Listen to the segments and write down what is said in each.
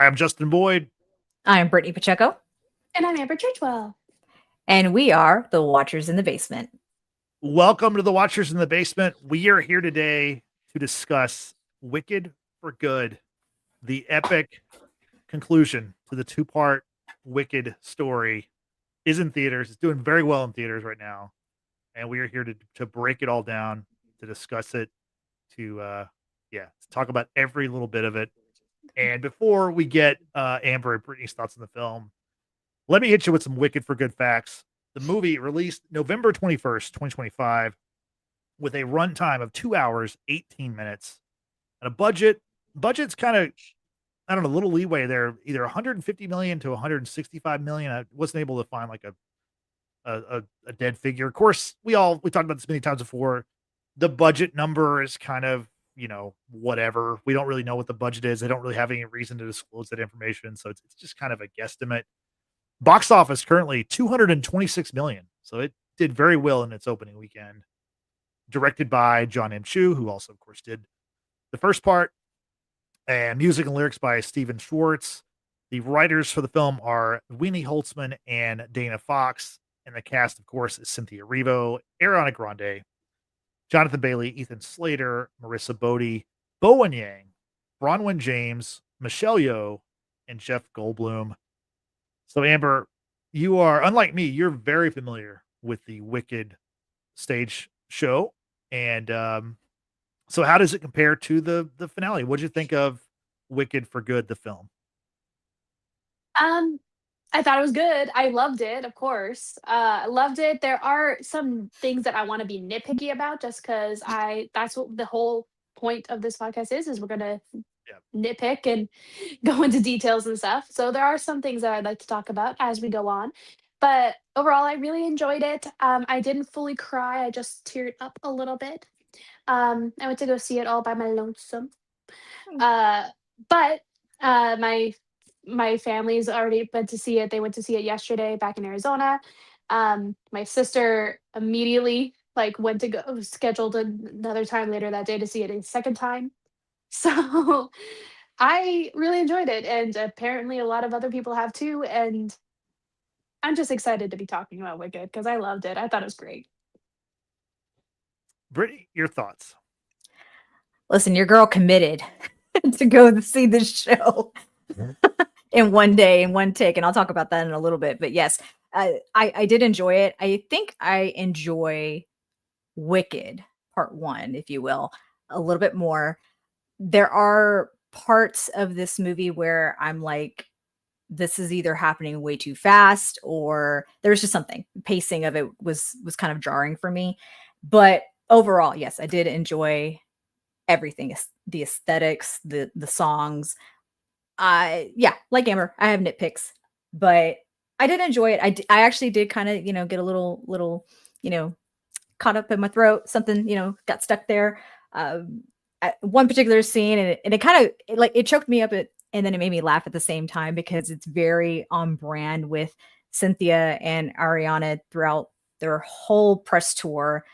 I'm Justin Boyd. I'm Brittany Pacheco, And I'm Amber Churchwell. and we are the Watchers in the Basement. Welcome to the Watchers in the Basement. We are here today to discuss Wicked for Good, the epic conclusion to the two-part Wicked story. Is in theaters. It's doing very well in theaters right now. And we are here to break it all down, to discuss it, to talk about every little bit of it. And before we get Amber and Brittany's thoughts on the film, let me hit you with some Wicked for Good facts. The movie released November 21st, 2025, with a runtime of 2 hours, 18 minutes, and a budget's kind of, I don't know, a little leeway there, either 150 million to 165 million. I wasn't able to find like a dead figure. Of course, we talked about this many times before. The budget number is kind of, whatever. We don't really know what the budget is. They don't really have any reason to disclose that information. So it's just kind of a guesstimate. Box office currently 226 million. So it did very well in its opening weekend. Directed by John M. Chu, who also, of course, did the first part, and music and lyrics by Steven Schwartz. The writers for the film are Winnie Holtzman and Dana Fox. And the cast, of course, is Cynthia Erivo, Ariana Grande, Jonathan Bailey, Ethan Slater, Marissa Bode, Bowen Yang, Bronwyn James, Michelle Yeoh, and Jeff Goldblum. So, Amber, you are, unlike me, you're very familiar with the Wicked stage show. And so how does it compare to the finale? What did you think of Wicked for Good, the film? I thought it was good. I loved it, of course. Loved it. There are some things that I want to be nitpicky about just because that's what the whole point of this podcast is we're gonna nitpick and go into details and stuff. So there are some things that I'd like to talk about as we go on. But overall, I really enjoyed it. I didn't fully cry. I just teared up a little bit. I went to go see it all by my lonesome. But my family's already went to see it. They went to see it yesterday back in Arizona. My sister immediately went to go scheduled another time later that day to see it a second time. So I really enjoyed it, and apparently a lot of other people have too. And I'm just excited to be talking about Wicked because I loved it. I thought it was great. Brittany, your thoughts? Listen, your girl committed to go see this show in one day, in one take, and I'll talk about that in a little bit. But yes, I did enjoy it. I think I enjoy Wicked Part 1, if you will, a little bit more. There are parts of this movie where I'm like, this is either happening way too fast, or there's just something. Pacing of it was kind of jarring for me. But overall, yes, I did enjoy everything. The aesthetics, the songs. Like Amber, I have nitpicks, but I did enjoy it. I actually did kind of, get a little, caught up in my throat. Something, got stuck there. At one particular scene, and it kind of it choked me up, and then it made me laugh at the same time because it's very on brand with Cynthia and Ariana throughout their whole press tour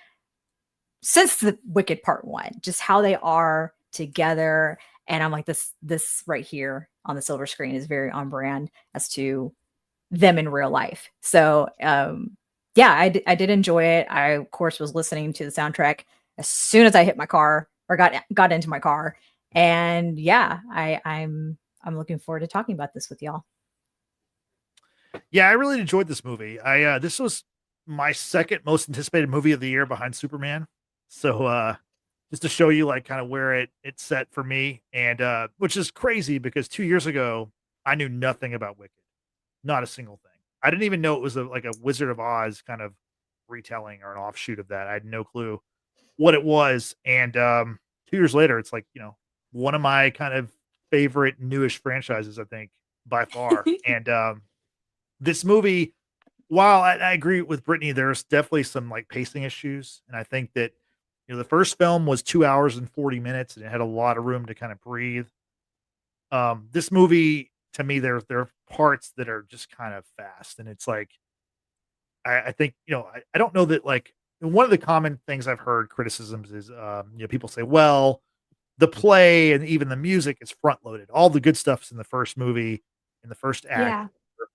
since the Wicked Part 1, just how they are together. And I'm like, this right here on the silver screen is very on brand as to them in real life. So I did enjoy it. I, of course, was listening to the soundtrack as soon as I hit my car or got into my car. And I'm looking forward to talking about this with y'all. Yeah, I really enjoyed this movie. This was my second most anticipated movie of the year behind Superman. So just to show you kind of where it's set for me, and which is crazy because 2 years ago I knew nothing about Wicked, not a single thing. I didn't even know it was a Wizard of Oz kind of retelling or an offshoot of that. I had no clue what it was, and 2 years later, it's one of my kind of favorite newish franchises, I think, by far. And this movie, while I agree with Brittany, there's definitely some pacing issues, and I think that the first film was 2 hours and 40 minutes, and it had a lot of room to kind of breathe. This movie, to me, there are parts that are just kind of fast, and it's I think I don't know that one of the common things I've heard criticisms is people say, well, the play and even the music is front loaded. All the good stuff's in the first movie, in the first act. Yeah.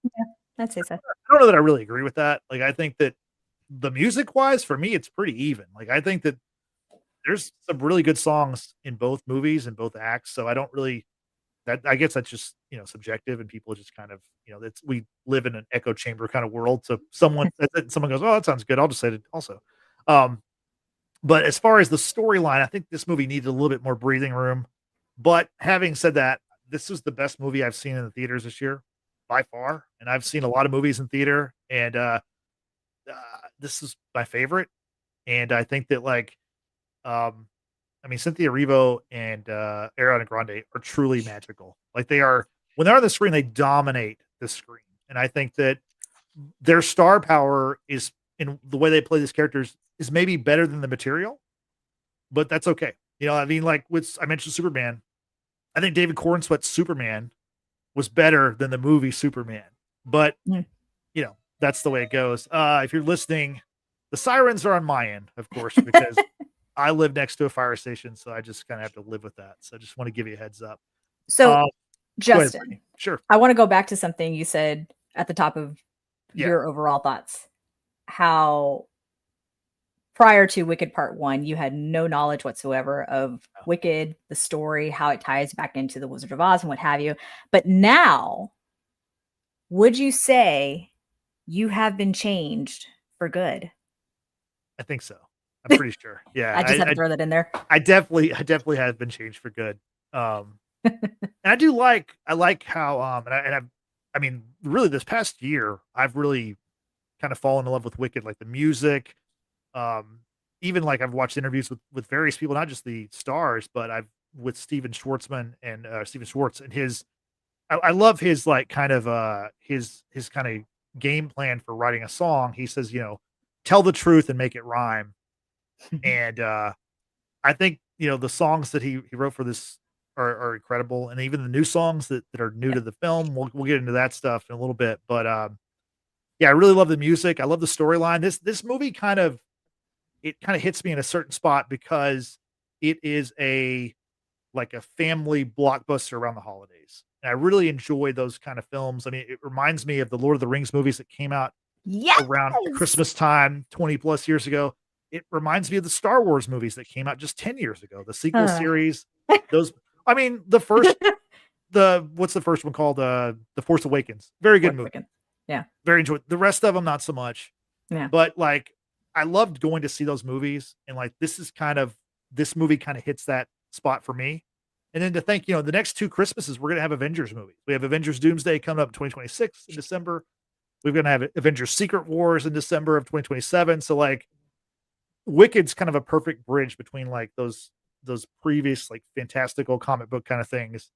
Yeah, I'd say so. I don't know that I really agree with that. Like, I think that the music wise, for me, it's pretty even. Like, I think that there's some really good songs in both movies and both acts. So I don't really that I guess that's just subjective, and people just kind of that's we live in an echo chamber kind of world. So someone goes, "Oh, that sounds good." I'll just say it also. Um, but as far as the storyline, I think this movie needed a little bit more breathing room. But having said that, this is the best movie I've seen in the theaters this year by far, and I've seen a lot of movies in theater, and this is my favorite. And I think that um, I mean, Cynthia Erivo and Ariana Grande are truly magical. Like they are when they're on the screen, they dominate the screen, and I think that their star power is in the way they play these characters is maybe better than the material, but that's okay. I mean, like I mentioned Superman. I think David Cornsweet's Superman was better than the movie Superman, but Mm. That's the way it goes. If you're listening, the sirens are on my end, of course, because I live next to a fire station, so I just kind of have to live with that. So I just want to give you a heads up. So, Go ahead, Justin, Brittany. Sure. I want to go back to something you said at the top of Yeah. your overall thoughts. How prior to Wicked Part 1, you had no knowledge whatsoever of Wicked, the story, how it ties back into the Wizard of Oz and what have you. But now, would you say you have been changed for good? I think so. I'm pretty sure. Yeah. I just had to throw that in there. I definitely have been changed for good. And I like how I mean, really this past year, I've really kind of fallen in love with Wicked, like the music. Even like I've watched interviews with various people, not just the stars, but I've with Steven Schwartzman and Steven Schwartz and his I love his like kind of his kind of game plan for writing a song. He says, tell the truth and make it rhyme. And I think the songs that he wrote for this are incredible, and even the new songs that are new to the film. We'll get into that stuff in a little bit, but yeah, I really love the music. I love the storyline. This movie kind of hits me in a certain spot because it is a family blockbuster around the holidays. And I really enjoy those kind of films. I mean, it reminds me of the Lord of the Rings movies that came out around Christmas time 20 plus years ago. It reminds me of the Star Wars movies that came out just 10 years ago. The sequel series, what's the first one called? The Force Awakens. Very good movie. Yeah. Very enjoyed. The rest of them, not so much. Yeah. But I loved going to see those movies. And this movie kind of hits that spot for me. And then to think, the next two Christmases, we're going to have Avengers movies. We have Avengers Doomsday coming up in 2026 in December. We're going to have Avengers Secret Wars in December of 2027. So Wicked's kind of a perfect bridge between those previous fantastical comic book kind of things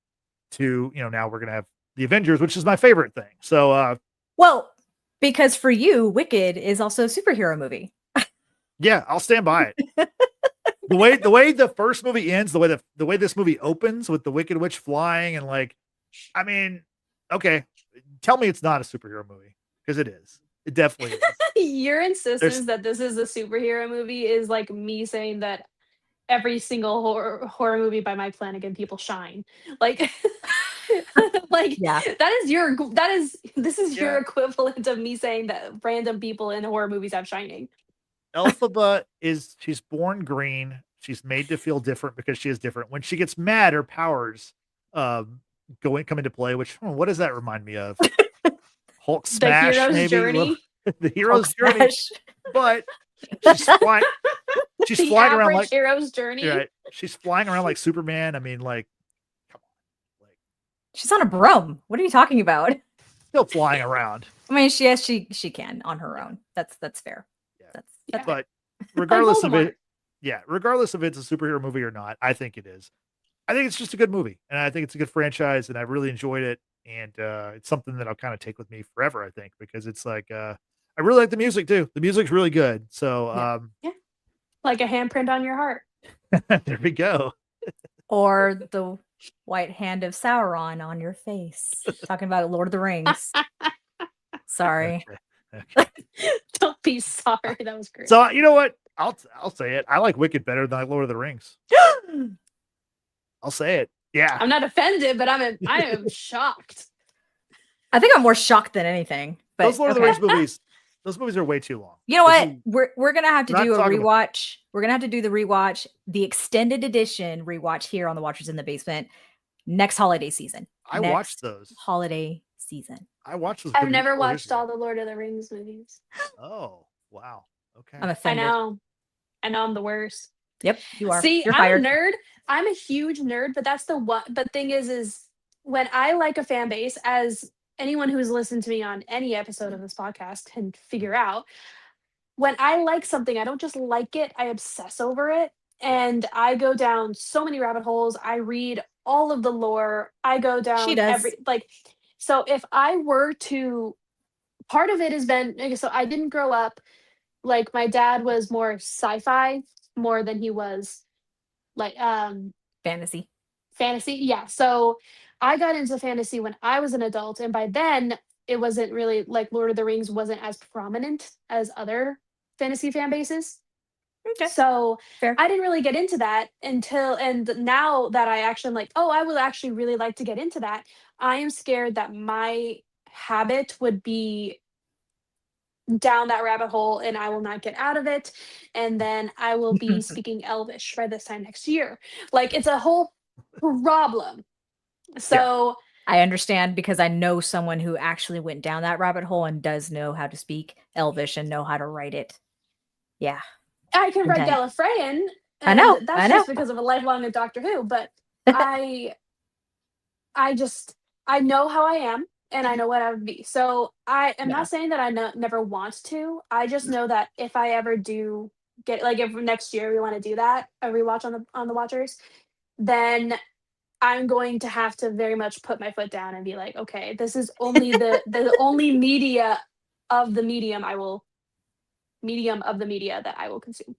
to, now we're going to have the Avengers, which is my favorite thing. So, well, because for you, Wicked is also a superhero movie. Yeah, I'll stand by it. The way the first movie ends, the way this movie opens with the Wicked Witch flying and I mean, okay, tell me it's not a superhero movie because it is. It definitely is. Your insistence that this is a superhero movie is like me saying that every single horror movie by Mike Flanagan, people shine. Like Yeah. This is your equivalent of me saying that random people in horror movies have shining. Elphaba she's born green. She's made to feel different because she is different. When she gets mad, her powers come into play, which what does that remind me of? Hulk smash, the hero's maybe journey. The hero's journey. But she's flying. She's the flying around like hero's journey. Right. She's flying around like Superman. I mean, come on. She's on a broom. What are you talking about? Still flying around. I mean, she can on her own. That's fair. Yeah. That's But regardless of it, regardless if it's a superhero movie or not, I think it is. I think it's just a good movie, and I think it's a good franchise, and I really enjoyed it. And it's something that I'll kind of take with me forever, I think, because it's I really like the music too. The music's really good. So yeah. Like a handprint on your heart. There we go. Or the white hand of Sauron on your face. Talking about Lord of the Rings. Sorry. Okay. Don't be sorry. That was great. So you know what? I'll say it. I like Wicked better than Lord of the Rings. I'll say it. Yeah. I'm not offended, but I am shocked. I think I'm more shocked than anything. But Those Lord of the Rings movies, those movies are way too long. You know This what? is- We're gonna have to not do a talking about- rewatch. We're gonna have to do the rewatch, the extended edition rewatch here on the Watchers in the Basement next holiday season. I watched those. Holiday season. I watched those. I've maybe never 4 years watched ago. all the Lord of the Rings movies. Oh, wow. Okay. I'm I offended. know I'm the worst. Yep, you are. See, You're I'm fired. a nerd. I'm a huge nerd, but that's the one. But thing is when I like a fan base, as anyone who's listened to me on any episode of this podcast can figure out, when I like something, I don't just like it, I obsess over it. And I go down so many rabbit holes. I read all of the lore. I go She down does. so if I were to, part of it has been, okay, so I didn't grow up, like my dad was more sci-fi more than he was like Fantasy. fantasy. Yeah. So I got into fantasy when I was an adult. And by then it wasn't really like Lord of the Rings wasn't as prominent as other fantasy fan bases. Okay. So Fair. I didn't really get into that until, and now that I actually am like, oh, I would actually really like to get into that. I am scared that my habit would be down that rabbit hole and I will not get out of it. And then I will be speaking Elvish by this time next year. Like it's a whole problem. So I understand because I know someone who actually went down that rabbit hole and does know how to speak Elvish and know how to write it. Yeah. I can write Okay. Gallifreyan. I know, And that's I know. just because of a lifelong of Doctor Who. But I know how I am and I know what I would be. So I am Yeah. not saying that I never want to. I just know that if I ever do get, like, if next year we want to do that, a rewatch on the Watchers, then I'm going to have to very much put my foot down and be like, okay, this is only the only media of the medium that I will consume.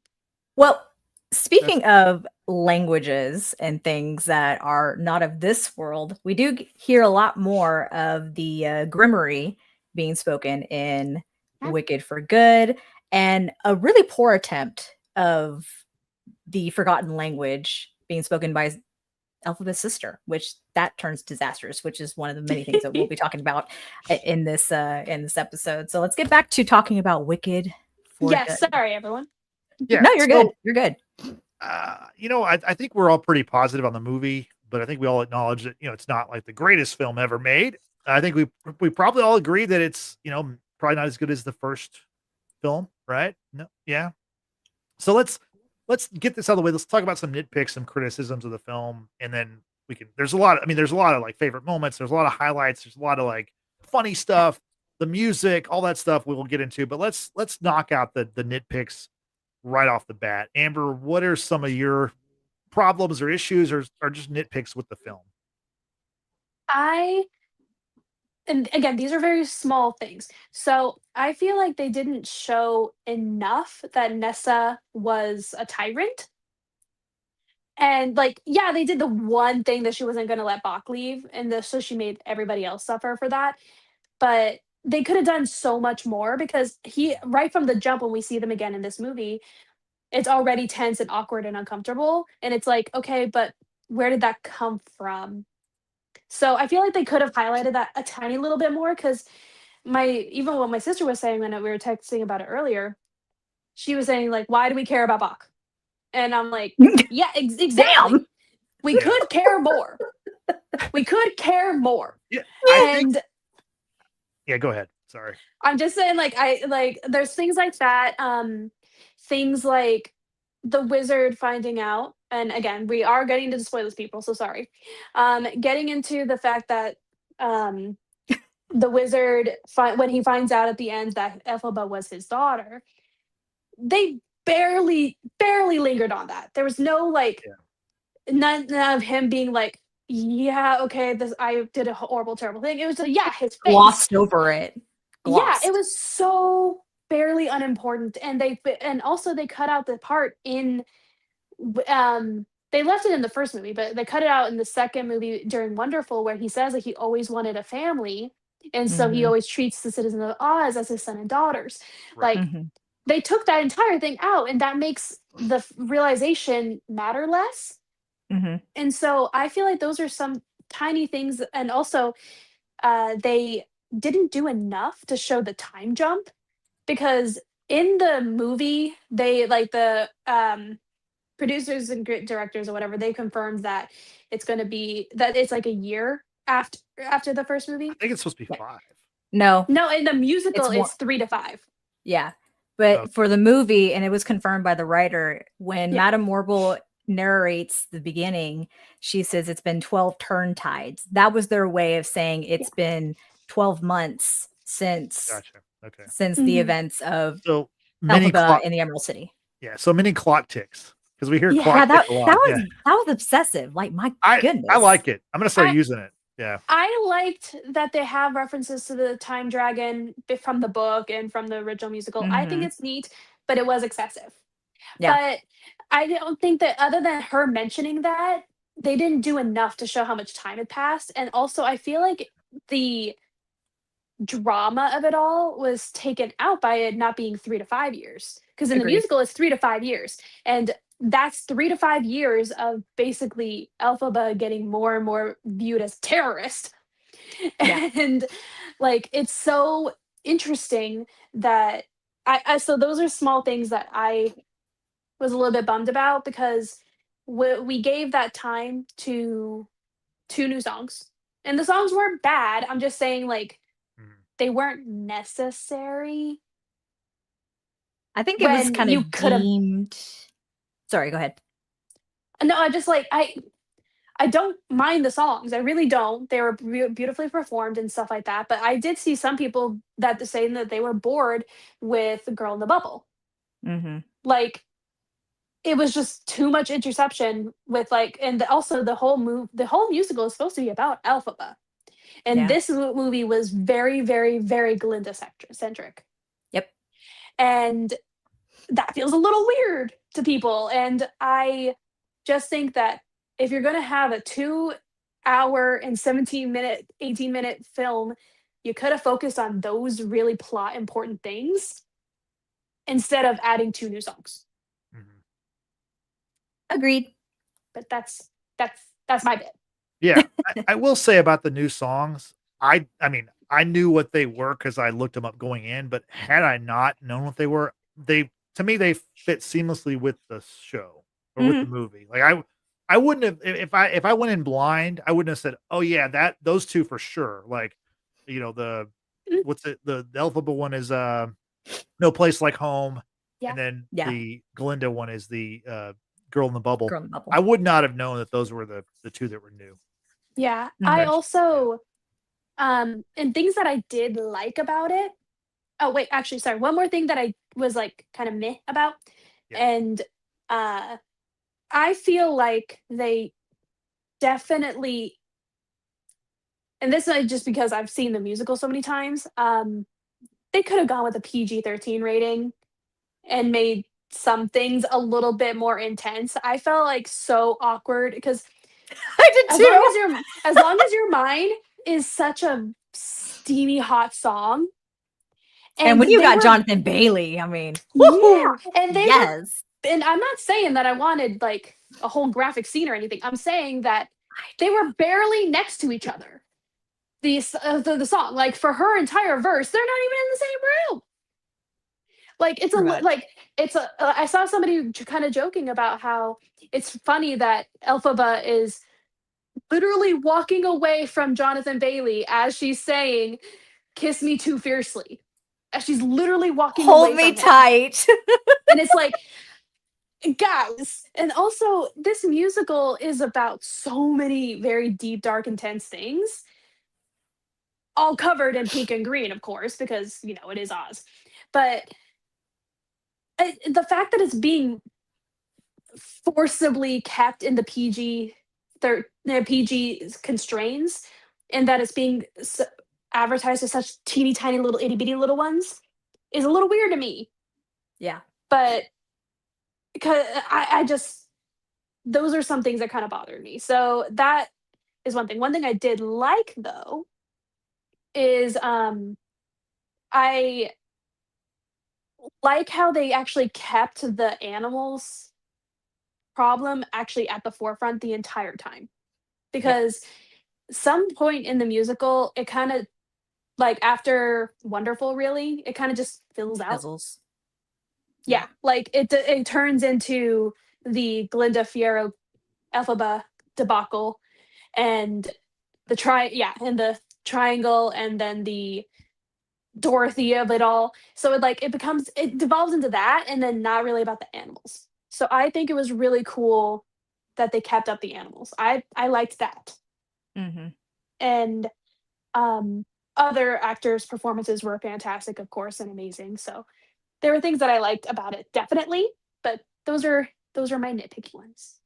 Well, speaking of languages and things that are not of this world, we do hear a lot more of the Grimmery being spoken in Wicked for Good, and a really poor attempt of the forgotten language being spoken by Alphabet's sister, which that turns disastrous, which is one of the many things that we'll be talking about in this episode. So let's get back to talking about Wicked for Yes, Good. sorry everyone. Yeah. No, you're good. You're good. I think we're all pretty positive on the movie, but I think we all acknowledge that, it's not like the greatest film ever made. I think we probably all agree that it's, probably not as good as the first film, right? No. Yeah. So let's get this out of the way. Let's talk about some nitpicks, some criticisms of the film, and then there's a lot of like favorite moments. There's a lot of highlights. There's a lot of like funny stuff, the music, all that stuff we will get into, but let's knock out the nitpicks right off the bat. Amber, what are some of your problems or issues or just nitpicks with the film? And again, these are very small things. So I feel like they didn't show enough that Nessa was a tyrant. And like, yeah, they did the one thing that she wasn't going to let Bach leave, and so she made everybody else suffer for that. But they could have done so much more, because right from the jump, when we see them again in this movie, it's already tense and awkward and uncomfortable. And it's like, okay, but where did that come from? So I feel like they could have highlighted that a tiny little bit more, because even what my sister was saying when we were texting about it earlier, she was saying like, why do we care about Bach? And I'm like, yeah, exactly. Damn. We could care more. We could care more. Yeah, And go ahead. Sorry. I'm just saying, there's things like that. Things like the wizard finding out, and again, we are getting into the spoilers, people, so sorry. Getting into the fact that the wizard, when he finds out at the end that Ethelba was his daughter, they barely lingered on that. There was no none of him being like, yeah, okay, I did a horrible, terrible thing. It was just, yeah, his face. Glossed over it. Glossed. Yeah, it was so barely unimportant, and also they cut out the part in they left it in the first movie, but they cut it out in the second movie during Wonderful, where he says that he always wanted a family, and so he always treats the citizens of Oz as his son and daughters. Right. Like they took that entire thing out, and that makes the realization matter less. And so I feel like those are some tiny things, and also they didn't do enough to show the time jump, because in the movie they like the producers and directors or whatever, they confirmed that it's like a year after the first movie. I think it's supposed to be Yeah. 5. No, No, in the musical It's more- it's 3 to 5. yeah. But Okay. for the movie, and it was confirmed by the writer, when Yeah. Madame Morble narrates the beginning, she says it's been 12 turn tides. That was their way of saying it's been 12 months since Gotcha. Okay. the Mhm. events of So many Elphaba in the Emerald City. yeah, so many clock ticks because we hear Yeah, clock Yeah, tick a lot. that was obsessive. Like, my goodness. I like it. I'm gonna start I- using it. Yeah. I liked that they have references to the time dragon from the book and from the original musical. I think Mhm. it's neat, but it was excessive. Yeah. But I don't think that, other than her mentioning that, they didn't do enough to show how much time had passed. And also, I feel like the drama of it all was taken out by it not being 3 to 5 years. Because in the Agreed. musical, it's 3 to 5 years. And that's 3 to 5 years of basically Elphaba getting more and more viewed as terrorist. Yeah. And like, it's so interesting that so those are small things that I was a little bit bummed about, because we gave that time to 2 new songs. And the songs weren't bad. I'm just saying, like, Mhm. they weren't necessary I think it was when kind you of could have. deemed. Sorry, go ahead. No, I just like I don't mind the songs. I really don't. They were beautifully performed and stuff like that. But I did see some people that saying that they were bored with "Girl in the Bubble." Mm-hmm. Like, it was just too much interception with, like, and also the whole musical is supposed to be about Elphaba, and Yeah. this movie was very, very, very Glinda centric, Yep. and that feels a little weird to people. And I just think that if you're going to have a 2 hour and 17-minute, 18-minute film, you could have focused on those really plot important things instead of adding 2 new songs. Mhm. Agreed. But that's my bit. Yeah, I will say about the new songs, I mean, I knew what they were because I looked them up going in, but had I not known what they were, to me, they fit seamlessly with the show or with the movie. Like, I wouldn't have if I went in blind, I wouldn't have said, "Oh, yeah, those 2 for sure." Like, the Mm. what's it the Elphaba one is, No Place Like Home, Yeah. and then Yeah. the Glinda one is the, Girl in the Bubble. Girl in the Bubble. I would not have known that those were the 2 that were new. Yeah. Mhm. I Right. also and things that I did like about it. Oh, wait, actually, sorry. One more thing that I was like kind of meh about. Yeah. And I feel like they definitely, and this is just because I've seen the musical so many times, they could have gone with a PG-13 rating and made some things a little bit more intense. I felt like so awkward because I did as long as your mind is such a steamy hot song, And when you they got were- Jonathan Bailey, I mean, yeah, and they were, yes. and I'm not saying that I wanted like a whole graphic scene or anything. I'm saying that they were barely next to each other. The song, like, for her entire verse, they're not even in the same room. Like, it's Pretty much. like it's a. I saw somebody kind of joking about how it's funny that Elphaba is literally walking away from Jonathan Bailey as she's saying, "Kiss me too fiercely," as she's literally walking Hold away me from him. tight. And it's like, guys, and also this musical is about so many very deep, dark, intense things, all covered in pink and green, of course, because it is Oz. But the fact that it's being forcibly kept in the PG constraints, and that it's being advertised as such teeny tiny little itty bitty little ones, is a little weird to me. Yeah. But because I just, those are some things that kind of bothered me. So that is one thing. One thing I did like, though, is I like how they actually kept the animals problem actually at the forefront the entire time. Because some point in the musical, it kind of like after Wonderful, really, it kind of just fills out. Fizzles. Yeah, like it turns into the Glinda Fierro Elphaba debacle, and and the triangle, and then the Dorothy of it all. So it devolves into that, and then not really about the animals. So I think it was really cool that they kept up the animals. I liked that, Mm-hmm. and other actors' performances were fantastic, of course, and amazing. So there were things that I liked about it, definitely. But those are my nitpicky ones.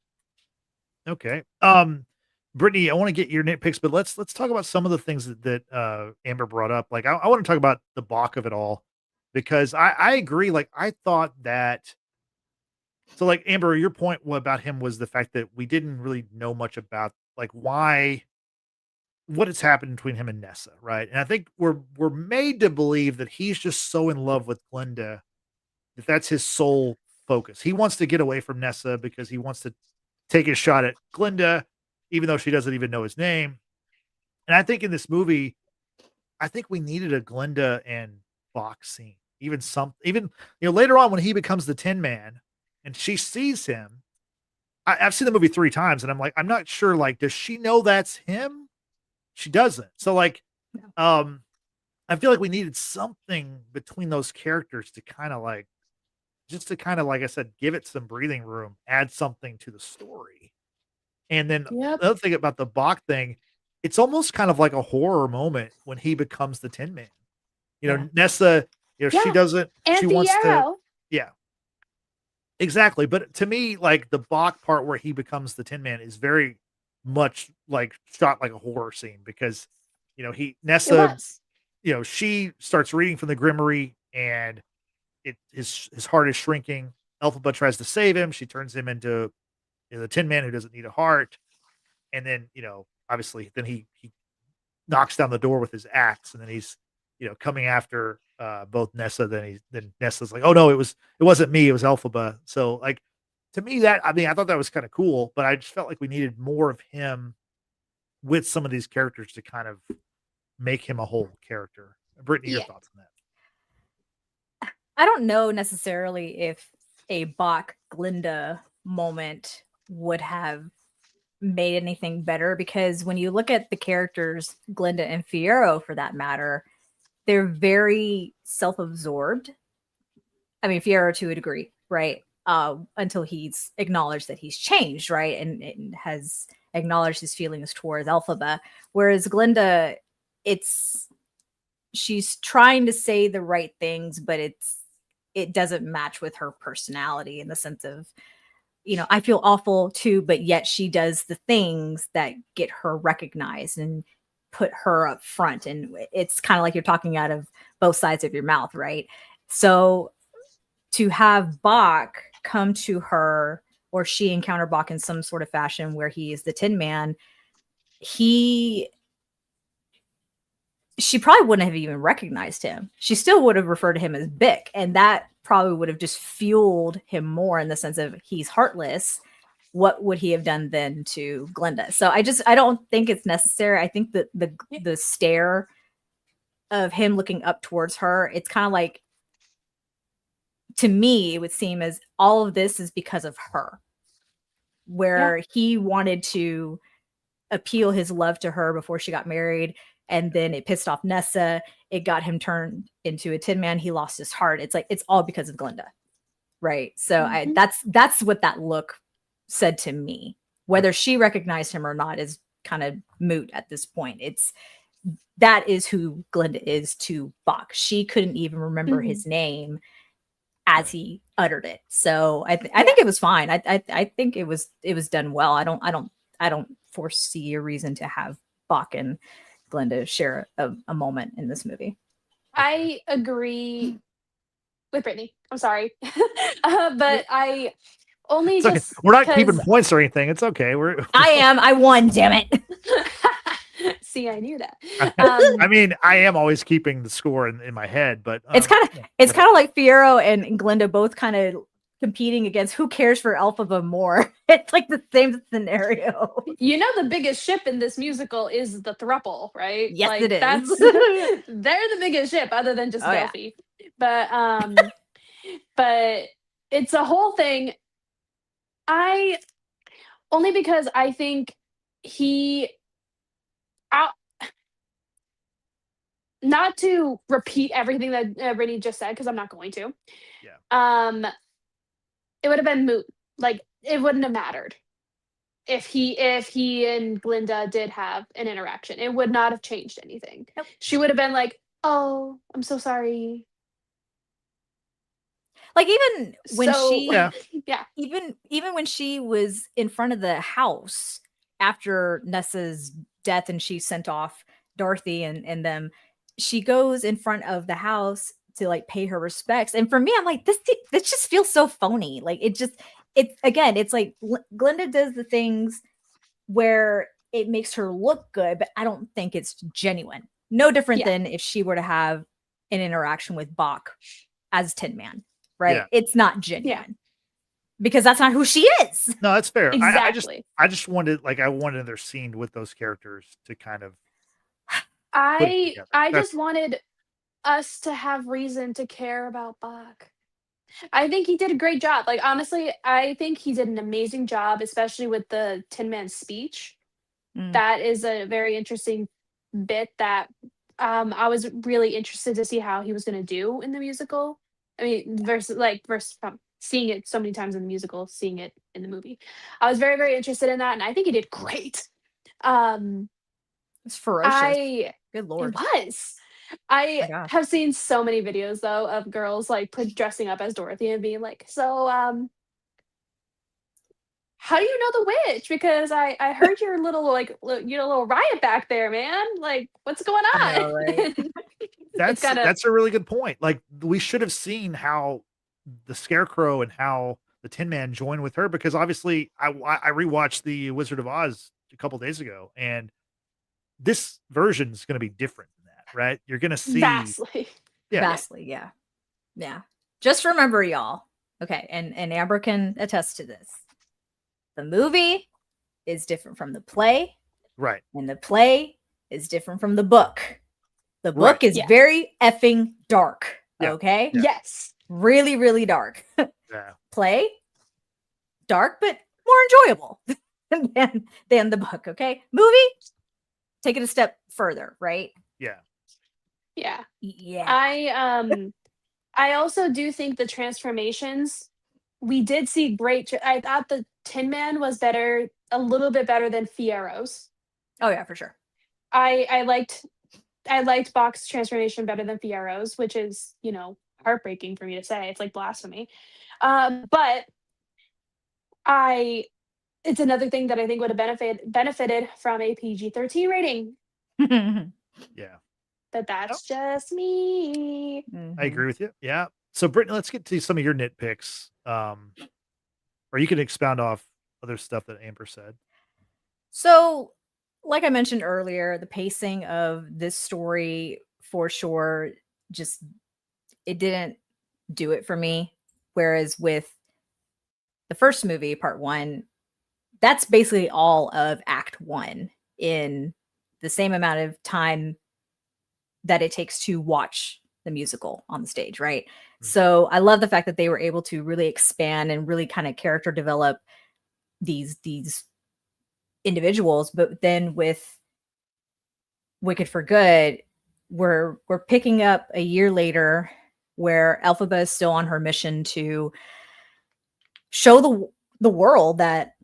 Okay. Brittany, I want to get your nitpicks, but let's talk about some of the things that Amber brought up. Like I want to talk about the Bach of it all because I agree. Like I thought that so like Amber, your point about him was the fact that we didn't really know much about like what has happened between him and Nessa, right? And I think we're made to believe that he's just so in love with Glinda that that's his sole focus. He wants to get away from Nessa because he wants to take his shot at Glinda, even though she doesn't even know his name. And I think in this movie, I think we needed a Glinda and Bach scene. Even later on when he becomes the Tin Man and she sees him. I've seen the movie 3 times and I'm like, I'm not sure, like, does she know that's him? She doesn't. So like, I feel like we needed something between those characters to kind of like, like I said, give it some breathing room, add something to the story. And then Yep. the other thing about the Bach thing, it's almost kind of like a horror moment when he becomes the Tin Man. Nessa, she Yeah. doesn't, And she wants to, Fierro. yeah, exactly. But to me, like the Bach part where he becomes the Tin Man is very much like shot like a horror scene because, It Nessa, was. she starts reading from the Grimory and his heart is shrinking. Elphaba tries to save him. She turns him into the Tin Man who doesn't need a heart. And then, obviously then he knocks down the door with his axe and then he's, coming after both Nessa. Then Nessa's like, oh no, it wasn't me. It was Elphaba. So like, to me I thought that was kind of cool, but I just felt like we needed more of him with some of these characters to kind of make him a whole character. Brittany, your Yeah. thoughts on that? I don't know necessarily if a Bach Glinda moment would have made anything better because when you look at the characters, Glinda and Fierro for that matter, they're very self-absorbed. I mean, Fierro to a degree, right? Until he's acknowledged that he's changed, right? And has acknowledged his feelings towards Elphaba. Whereas Glinda, she's trying to say the right things, but it doesn't match with her personality in the sense of, I feel awful too, but yet she does the things that get her recognized and put her up front. And it's kind of like you're talking out of both sides of your mouth, right? So to have Bach come to her or she encounter Bach in some sort of fashion where he is the Tin Man, she probably wouldn't have even recognized him. She still would have referred to him as Bick. And that probably would have just fueled him more in the sense of he's heartless. What would he have done then to Glinda? So I don't think it's necessary. I think that the stare of him looking up towards her, it's kind of like, to me, it would seem as all of this is because of her, where he wanted to appeal his love to her before she got married. And then it pissed off Nessa. It got him turned into a Tin Man. He lost his heart. It's like, it's all because of Glinda. Right. So that's what that look said to me. Whether she recognized him or not is kind of moot at this point. That is who Glinda is to Bach. She couldn't even remember his name as he uttered it. So I think it was fine. I think it was done well. I don't foresee a reason to have Bach and Glinda share a moment in this movie. I agree with Brittany. I'm sorry. But I only just we're not keeping points or anything. It's okay. I won, damn it. See, I knew that. I mean, I am always keeping the score in my head, but it's kind of like Fierro and Glinda both kind of competing against who cares for Elphaba more. It's like the same scenario. You know, the biggest ship in this musical is the thruple, right? Yes, Like it is. that's they're the biggest ship other than just Oh, yeah. Delphi. But it's a whole thing. I only because I think he out not to repeat everything that Brittany just said, because I'm not going to. Yeah. It would have been moot. Like it wouldn't have mattered if he and Glinda did have an interaction. It would not have changed anything. Nope. She would have been like, "Oh, I'm so sorry." Like even when So, she yeah. even when she was in front of the house after Nessa's death and she sent off Dorothy and them, she goes in front of the house to like pay her respects. And for me, I'm like, this just feels so phony. Like it's again, it's like Glinda does the things where it makes her look good, but I don't think it's genuine. No different Yeah. than if she were to have an interaction with Bach as Tin Man, right? Yeah. It's not genuine because that's not who she is. No, that's fair. Exactly. I just wanted I wanted their scene with those characters to kind of I together. just wanted us to have reason to care about Bach. I think he did a great job. Like honestly, I think he did an amazing job, especially with the Tin Man speech. Mm. That is a very interesting bit that I was really interested to see how he was going to do in the musical. I mean, versus seeing it so many times in the musical, seeing it in the movie. I was very, very interested in that, and I think he did great. It's ferocious. Good It lord. was. I my gosh. have seen so many videos though of girls like dressing up as Dorothy and being like, "So, how do you know the witch? Because I heard your little little riot back there, man. Like, what's going on?" I know, right? It's kinda That's a really good point. Like we should have seen how the Scarecrow and how the Tin Man joined with her because obviously I rewatched the Wizard of Oz a couple days ago and this version is going to be different than that, right? You're going to see vastly. Vastly, yeah. Yeah. Just remember, y'all. Okay, and Amber can attest to this. The movie is different from the play, right. and the play is different from the book. The book Right. is Yeah. very effing dark. Yeah. Okay? Yeah. Yes. Really, really dark. Yeah. Play, dark, but more enjoyable than the book. Okay? Movie, take it a step further, right? Yeah. Yeah. Yeah. I also do think the transformations we did see great. I thought the Tin Man was better, a little bit better than Fiero's. Oh yeah, for sure. I liked Bach's transformation better than Fiero's, which is heartbreaking for me to say. It's like blasphemy. But it's another thing that I think would have benefited from a PG-13 rating. Yeah. But that's just me. I agree with you. Yeah. So Brittany, let's get to some of your nitpicks. Or you can expound off other stuff that Amber said. So, like I mentioned earlier, the pacing of this story for sure just it didn't do it for me. Whereas with the first movie, part 1, that's basically all of act 1 in the same amount of time that it takes to watch the musical on the stage, right? So I love the fact that they were able to really expand and really kind of character develop these individuals. But then with Wicked for Good, we're picking up a year later where Elphaba is still on her mission to show the world that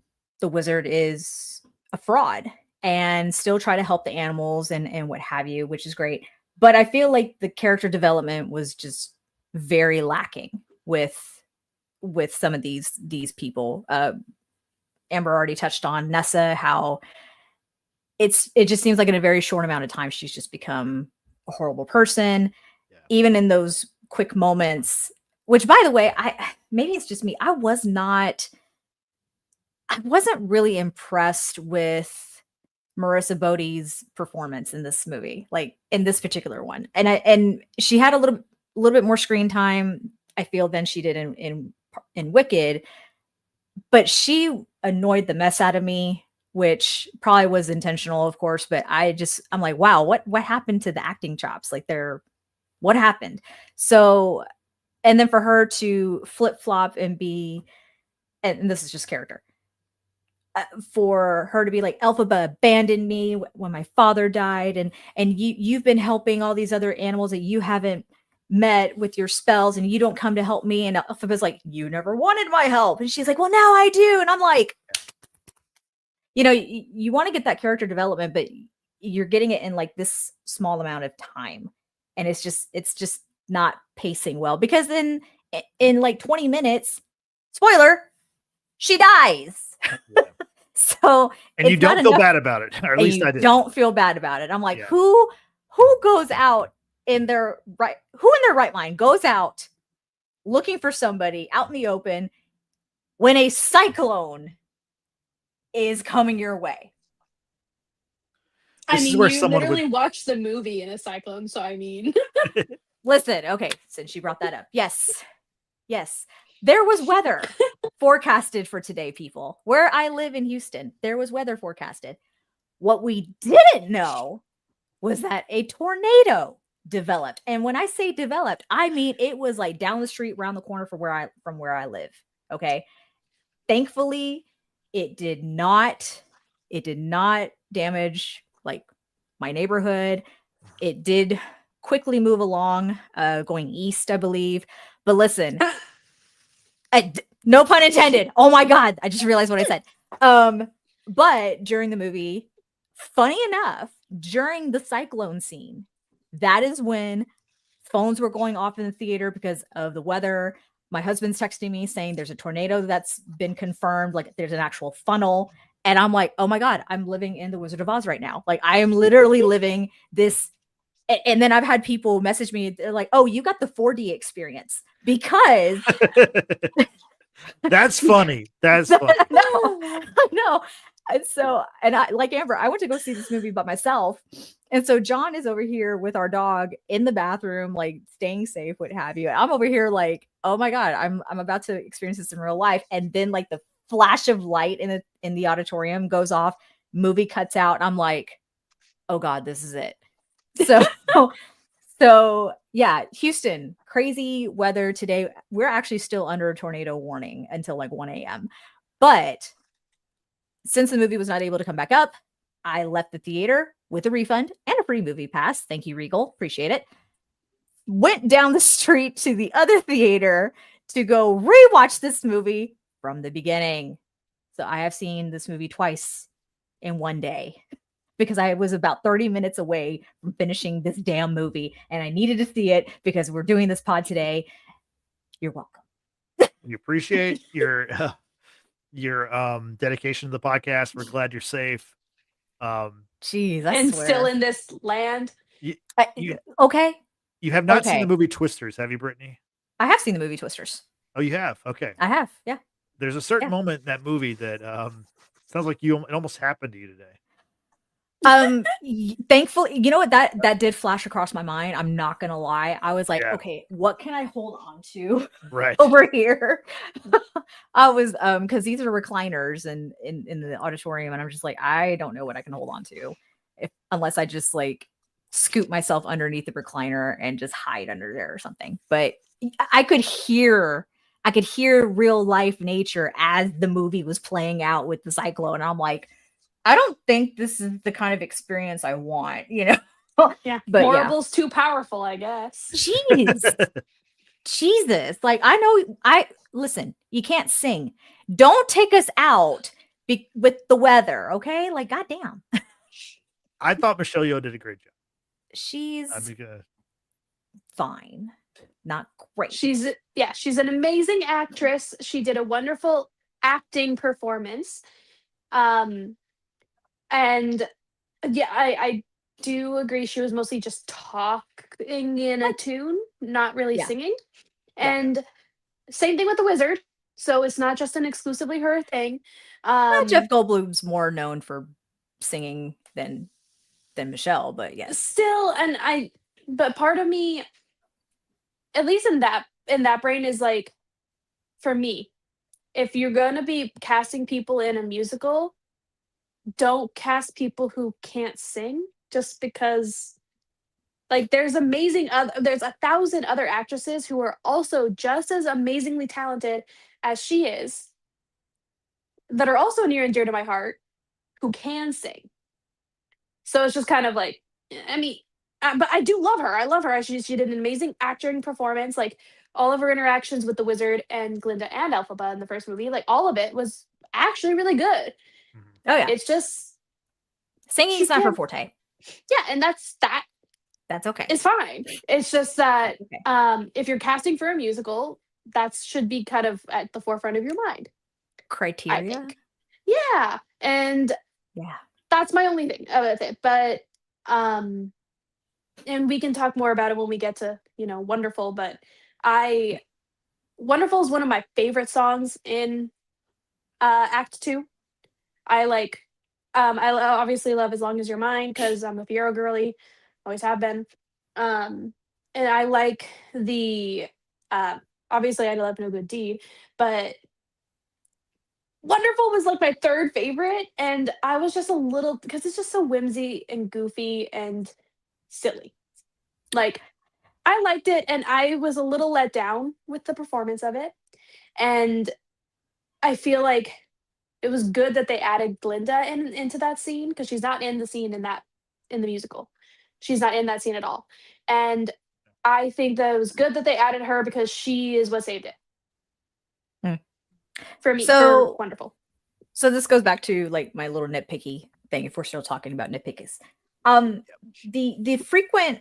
the wizard is a fraud and still try to help the animals and what have you, which is great. But I feel like the character development was just very lacking with some of these people. Amber already touched on Nessa, how it just seems like in a very short amount of time she's just become a horrible person. Yeah. Even in those quick moments, which by the way, maybe it's just me, I wasn't really impressed with Marissa Bode's performance in this movie, like in this particular one. And she had a little bit more screen time, I feel, than she did in in Wicked, but she annoyed the mess out of me, which probably was intentional, of course. But I'm like, wow, what happened to the acting chops? Like, what happened? So, and then for her to flip flop and be, and this is just character, for her to be like, Elphaba abandoned me when my father died, and you've been helping all these other animals that you haven't met with your spells, and you don't come to help me. And Elphaba's like, you never wanted my help, and she's like, well, now I do. And I'm like, you want to get that character development, but you're getting it in like this small amount of time, and it's just not pacing well, because in like 20 minutes, spoiler, she dies. Yeah. So, and you don't feel bad about it, or at least I did. Don't feel bad about it. I'm like, who goes out who in their right mind goes out looking for somebody out in the open when a cyclone is coming your way? I mean, you literally watched the movie in a cyclone, so I mean. Listen, okay, since you brought that up. Yes. There was weather forecasted for today, people. Where I live in Houston, there was weather forecasted. What we didn't know was that a tornado developed. And when I say developed, I mean it was like down the street, around the corner from where I live. Okay. Thankfully, it did not damage like my neighborhood. It did quickly move along, going east, I believe. But listen, no pun intended. Oh my God. I just realized what I said. But during the movie, funny enough, during the cyclone scene, that is when phones were going off in the theater because of the weather. My husband's texting me saying there's a tornado that's been confirmed. Like, there's an actual funnel. And I'm like, oh my God, I'm living in the Wizard of Oz right now. Like, I am literally living this. And then I've had people message me. They're like, oh, you got the 4D experience, because that's funny. That's funny. I know. And I, like Amber, I went to go see this movie by myself. And so John is over here with our dog in the bathroom, like staying safe, what have you. And I'm over here like, oh my God, I'm about to experience this in real life. And then like the flash of light in the auditorium goes off, movie cuts out. And I'm like, oh God, this is it. So yeah, Houston, crazy weather today. We're actually still under a tornado warning until like 1 a.m. But since the movie was not able to come back up, I left the theater with a refund and a free movie pass. Thank you, Regal. Appreciate it. Went down the street to the other theater to go rewatch this movie from the beginning. So I have seen this movie twice in one day, because I was about 30 minutes away from finishing this damn movie, and I needed to see it because we're doing this pod today. You're welcome. We appreciate your dedication to the podcast. We're glad you're safe. Jeez, and still in this land. Okay. You have not seen the movie Twisters, have you, Brittany? I have seen the movie Twisters. Oh, you have? Okay. I have, yeah. There's a certain moment in that movie that sounds like it almost happened to you today. Thankfully, you know what, that did flash across my mind. I'm not gonna lie. I was like, okay, what can I hold on to right over here? I was because these are recliners and in the auditorium, and I'm just like, I don't know what I can hold on to unless I just like scoop myself underneath the recliner and just hide under there or something. But I could hear real life nature as the movie was playing out with the cyclone. And I'm like, I don't think this is the kind of experience I want, you know? Yeah. But Horrible's too powerful, I guess. Jeez. Jesus. Like, listen, you can't sing. Don't take us out with the weather, okay? Like, goddamn. I thought Michelle Yeoh did a great job. She's fine. Not great. She's an amazing actress. She did a wonderful acting performance. And yeah, I do agree. She was mostly just talking in a tune, not really singing. And same thing with the Wizard. So it's not just an exclusively her thing. Jeff Goldblum's more known for singing than Michelle, but yes. Still, but part of me, at least in that brain, is like, for me, if you're going to be casting people in a musical, don't cast people who can't sing just because like there's 1,000 other actresses who are also just as amazingly talented as she is that are also near and dear to my heart who can sing. So it's just kind of like, I mean, but I do love her. I love her. She did an amazing acting performance. Like all of her interactions with the wizard and Glinda and Elphaba in the first movie, like all of it was actually really good. Oh yeah, It's just singing is not her forte. Yeah, and that's okay. it's fine. It's just that Okay. if you're casting for a musical, that should be kind of at the forefront of your mind. Criteria. I think. Yeah, and yeah, that's my only thing with it. But and we can talk more about it when we get to Wonderful. But Wonderful is one of my favorite songs in Act 2. I like. Obviously love As Long As You're Mine because I'm a Fierro girly, always have been. And I like the obviously I love No Good Deed, but Wonderful was like my third favorite, and I was just a little because it's just so whimsy and goofy and silly. Like I liked it, and I was a little let down with the performance of it, and I feel like it was good that they added Glinda into that scene because she's not in the scene in the musical. She's not in that scene at all. And I think that it was good that they added her because she is what saved it. For me, for Wonderful. So this goes back to like my little nitpicky thing if we're still talking about nitpicks. The frequent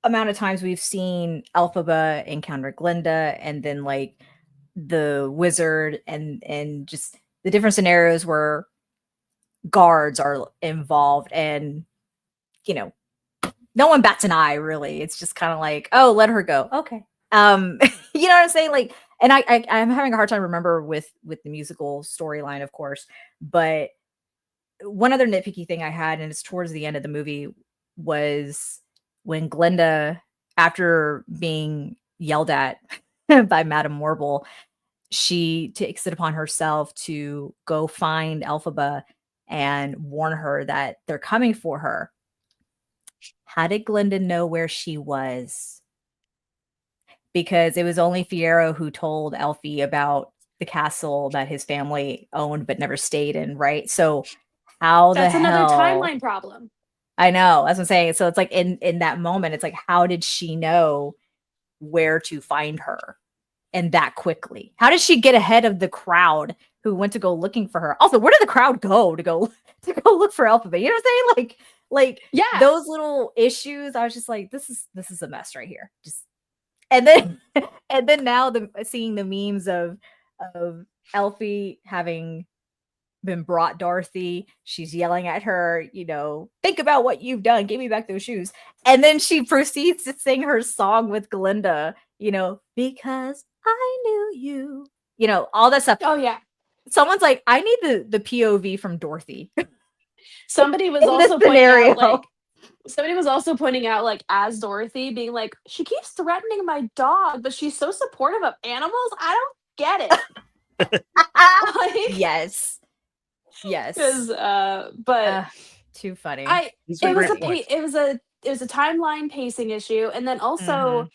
amount of times we've seen Elphaba encounter Glinda and then like the wizard and just the different scenarios where guards are involved and no one bats an eye really. It's just kind of like, oh, let her go. Okay. You know what I'm saying? Like, and I'm having a hard time remember with the musical storyline, of course, but one other nitpicky thing I had, and it's towards the end of the movie, was when Glinda, after being yelled at by Madame Warble, she takes it upon herself to go find Elphaba and warn her that they're coming for her. How did Glinda know where she was? Because it was only Fierro who told Elfie about the castle that his family owned but never stayed in, right? So how That's the hell? Another timeline problem. I know, that's what I'm saying. So it's like in that moment, it's like, how did she know where to find her? And that quickly? How did she get ahead of the crowd who went to go looking for her? Also, where did the crowd go to go look for Elphaba? You know what I'm saying? Like yeah, those little issues. I was just like, this is a mess right here. Just and then and then now seeing the memes of Elfie having been brought Dorothy, she's yelling at her, think about what you've done, give me back those shoes. And then she proceeds to sing her song with Glinda, because I knew you, all that stuff. Oh yeah. Someone's like, I need the POV from Dorothy. Somebody was also pointing out, like, as Dorothy, being like, she keeps threatening my dog, but she's so supportive of animals. I don't get it. Yes. Because, but too funny. It was a timeline pacing issue, and then also,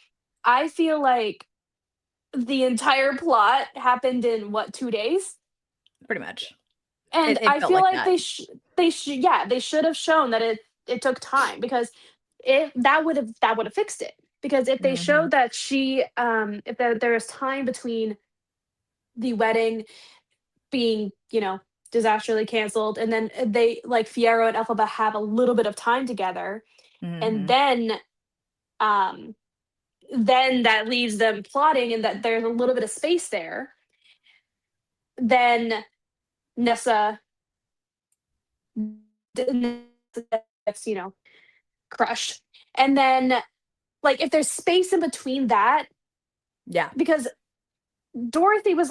I feel like the entire plot happened in 2 days, pretty much. And I feel like they should have shown that it took time, because that would have fixed it. Because if they showed that she if there was time between the wedding being disastrously canceled, and then they like Fierro and Elphaba have a little bit of time together, and then that leaves them plotting, and that there's a little bit of space there, then Nessa gets crushed. And then, like, if there's space in between that, because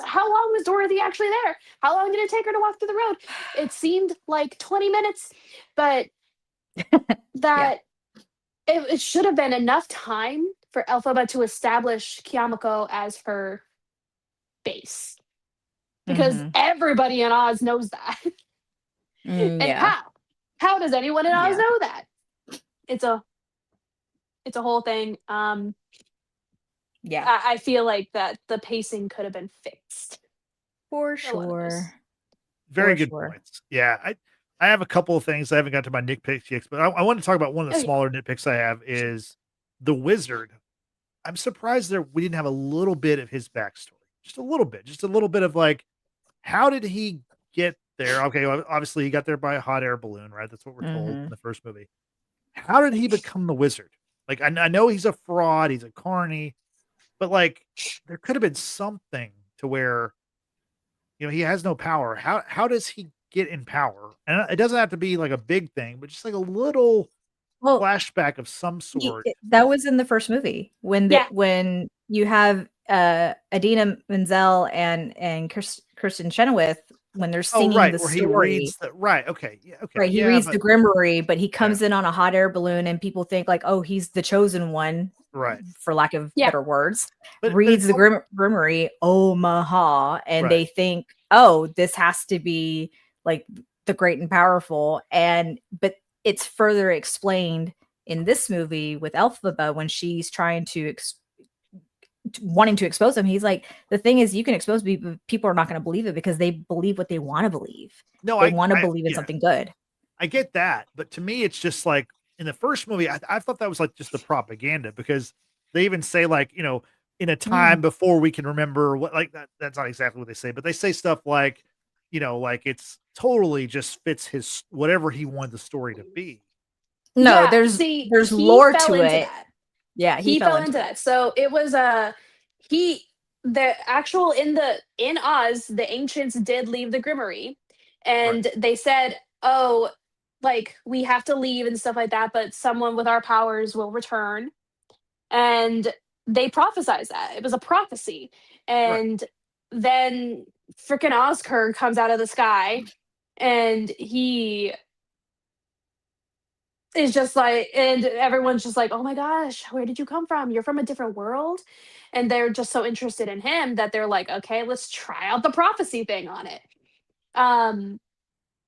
how long was Dorothy actually there? How long did it take her to walk through the road? It seemed like 20 minutes, but it should have been enough time for Elphaba to establish Kiamako as her base because Mhm. everybody in Oz knows that. And Yeah. how does anyone in Oz Yeah. know that? It's a whole thing. Yeah. I feel like that the pacing could have been fixed. For A lot of those. sure. Very For good sure. points. Yeah, I have a couple of things. I haven't got to my nitpicks yet, but I want to talk about one of the Oh yeah. smaller nitpicks I have is the wizard. I'm surprised that we didn't have a little bit of his backstory, just a little bit of like, how did he get there? Okay, obviously he got there by a hot air balloon, right? That's what we're told in Mhm. the first movie. How did he become the wizard? Like, I know he's a fraud, he's a carny, but like, there could have been something to where he has no power. How does he get in power? And it doesn't have to be like a big thing, but just like a little Well, flashback of some sort. that was in the first movie Yeah. when you have Adina Menzel and Kirsten Chenoweth when they're Oh, singing right, the where he story. reads the right. Okay, yeah, okay, Right, he yeah, reads but the Grimoire, but he yeah, comes in on a hot air balloon, and people think like, "Oh, he's the chosen one," right. for lack of Yeah. better words. But Reads it's the Grimoire, Omaha, and right. they think, "Oh, this has to be like the great and powerful." But it's further explained in this movie with Elphaba when she's trying to wanting to expose him. He's like, the thing is, you can expose me, but people are not going to believe it because they believe what they want to believe. No, They want to believe in yeah, something good. I get that, but to me, it's just like in the first movie, I thought that was like just the propaganda because they even say like in a Mm. time before we can remember what like that. That's not exactly what they say, but they say stuff like like it's totally just fits his whatever he wanted the story to be. No, Yeah. See, there's he lore fell to into it. that. Yeah, he He fell fell into into it. that. So it was he the actual in Oz, the ancients did leave the Grimoire, Right. and they said, "Oh, like we have to leave and stuff like that, but someone with our powers will return." And they prophesized that. It was a prophecy. Right. And then freaking Oscar comes out of the sky and he is just like, and everyone's just like, oh my gosh, where did you come from? You're from a different world. And they're just so interested in him that they're like, okay, let's try out the prophecy thing on it. Um,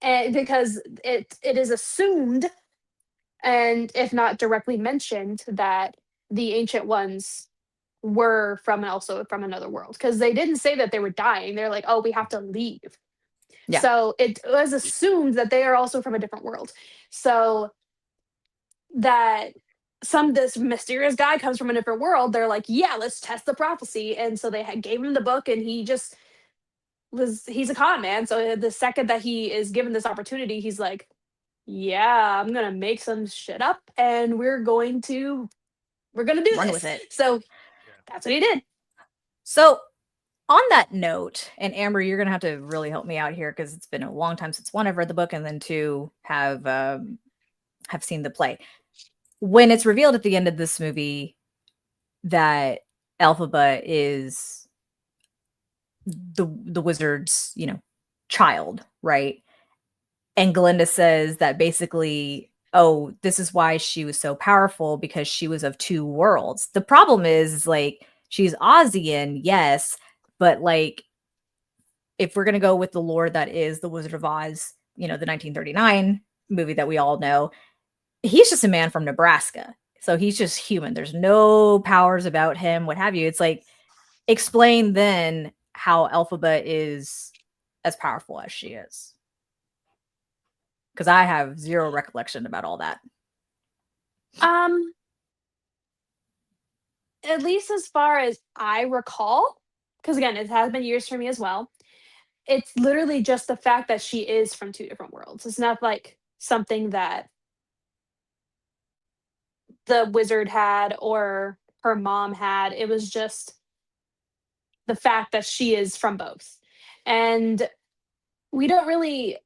and because it is assumed, and if not directly mentioned, that the ancient ones were from also from another world because they didn't say that they were dying. They're like, oh, we have to leave. Yeah. So it was assumed that they are also from a different world. So that this mysterious guy comes from a different world. They're like, yeah, let's test the prophecy. And so they gave him the book, and he's a con man. So the second that he is given this opportunity, he's like, yeah, I'm gonna make some shit up, and we're gonna do Run this. with it. So Yeah. that's what he did. So on that note, and Amber, you're gonna have to really help me out here because it's been a long time since one, I've read the book, and then two have seen the play. When it's revealed at the end of this movie that Elphaba is the wizard's, child, right? And Glinda says that basically, oh, this is why she was so powerful because she was of two worlds. The problem is like she's Ozian, yes, but like if we're gonna go with the lore that is the Wizard of Oz, the 1939 movie that we all know, he's just a man from Nebraska. So he's just human. There's no powers about him, what have you. It's like, explain then how Elphaba is as powerful as she is. Because I have zero recollection about all that. At least as far as I recall, because again, it has been years for me as well. It's literally just the fact that she is from two different worlds. It's not like something that the wizard had or her mom had. It was just the fact that she is from both. And we don't really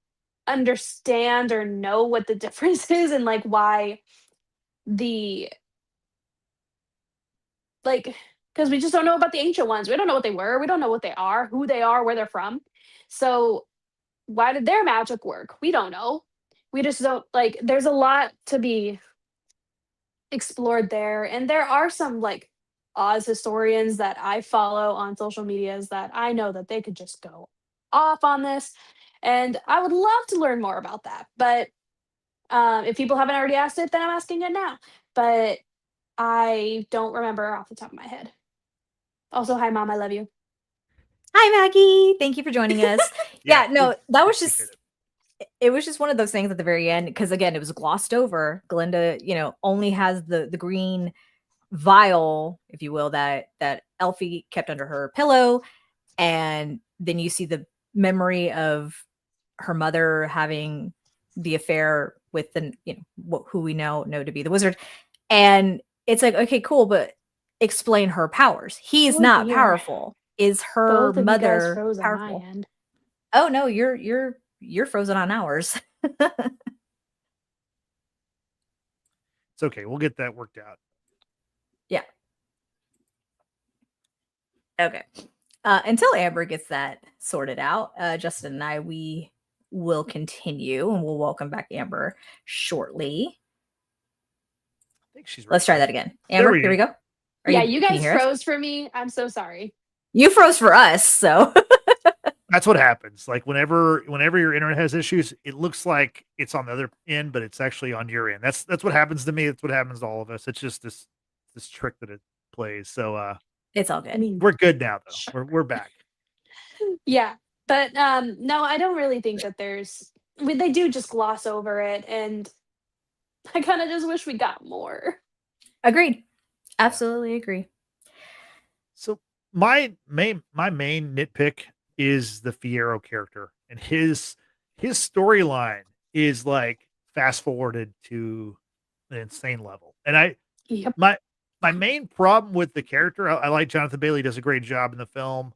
understand or know what the difference is and like why the like because we just don't know about the ancient ones. We don't know what they were. We don't know what they are, who they are, where they're from. So why did their magic work? We don't know. We just don't like there's a lot to be explored there. And there are some like Oz historians that I follow on social medias that I know that they could just go off on this. And I would love to learn more about that. But if people haven't already asked it, then I'm asking it now. But I don't remember off the top of my head. Also, hi, Mom. I love you. Hi, Maggie. Thank you for joining us. Yeah, no, that was appreciate just, it was just one of those things at the very end. Because again, it was glossed over. Glinda, only has the green vial, if you will, that Elfie kept under her pillow. And then you see the memory of her mother having the affair with the, who we know to be the wizard. And it's like, okay, cool, but explain her powers. He's not powerful. Is her Both of you guys mother froze on powerful? my end. Oh no, you're frozen on ours. It's okay. We'll get that worked out. Yeah. Okay. Until Amber gets that sorted out, Justin and we will continue, and we'll welcome back Amber shortly. I think she's Let's try that again. Amber, here we go. You can guys hear us? froze for me. I'm so sorry. You froze for us, so That's what happens. Like whenever your internet has issues, it looks like it's on the other end, but it's actually on your end. That's what happens to me. That's what happens to all of us. It's just this trick that it plays. So it's all good. I mean, we're good now though. We're back. Yeah, but no, I don't really think that they do just gloss over it, and I kind of just wish we got more. Agreed. Absolutely agree. So my main nitpick is the Fiyero character, and his storyline is like fast forwarded to an insane level. And my main problem with the character, I like Jonathan Bailey, does a great job in the film.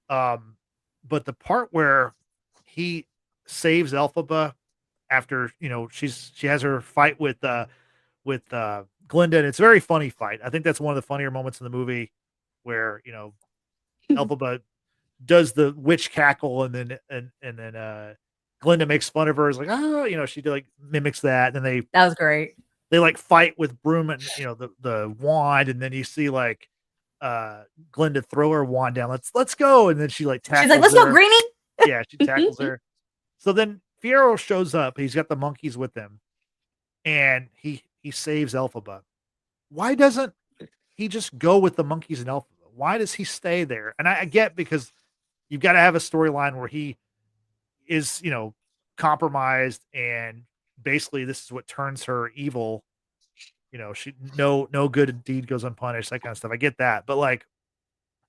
But the part where he saves Elphaba after, she has her fight with Glinda, and it's a very funny fight. I think that's one of the funnier moments in the movie where, Elphaba does the witch cackle, and then Glinda makes fun of her. Is like, oh, she like mimics that. And then that was great. They like fight with broom and the wand, and then you see like Glinda throw her wand down. Let's go, and then she like tackles. She's like, let's go, Greenie. Yeah, she tackles her. So then Fiyero shows up. He's got the monkeys with him, and he saves Elphaba. Why doesn't he just go with the monkeys and Elphaba? Why does he stay there? And I get, because you've got to have a storyline where he is, compromised, and basically this is what turns her evil. She no good deed goes unpunished, that kind of stuff. I get that. But like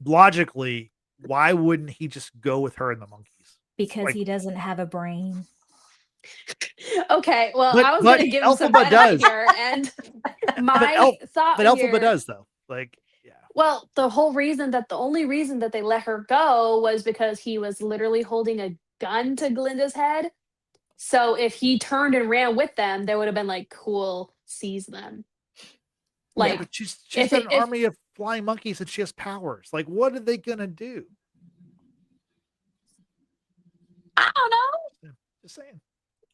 logically, why wouldn't he just go with her and the monkeys? Because he doesn't have a brain. Okay, well, I was going to give him some credit here, and my thought. But Elphaba does, though. Like, yeah. Well, the only reason that they let her go was because he was literally holding a gun to Glinda's head. So if he turned and ran with them, they would have been like, cool, seize them. Like, yeah, but she's got an army of flying monkeys, and she has powers. Like, what are they gonna do? I don't know. Just saying.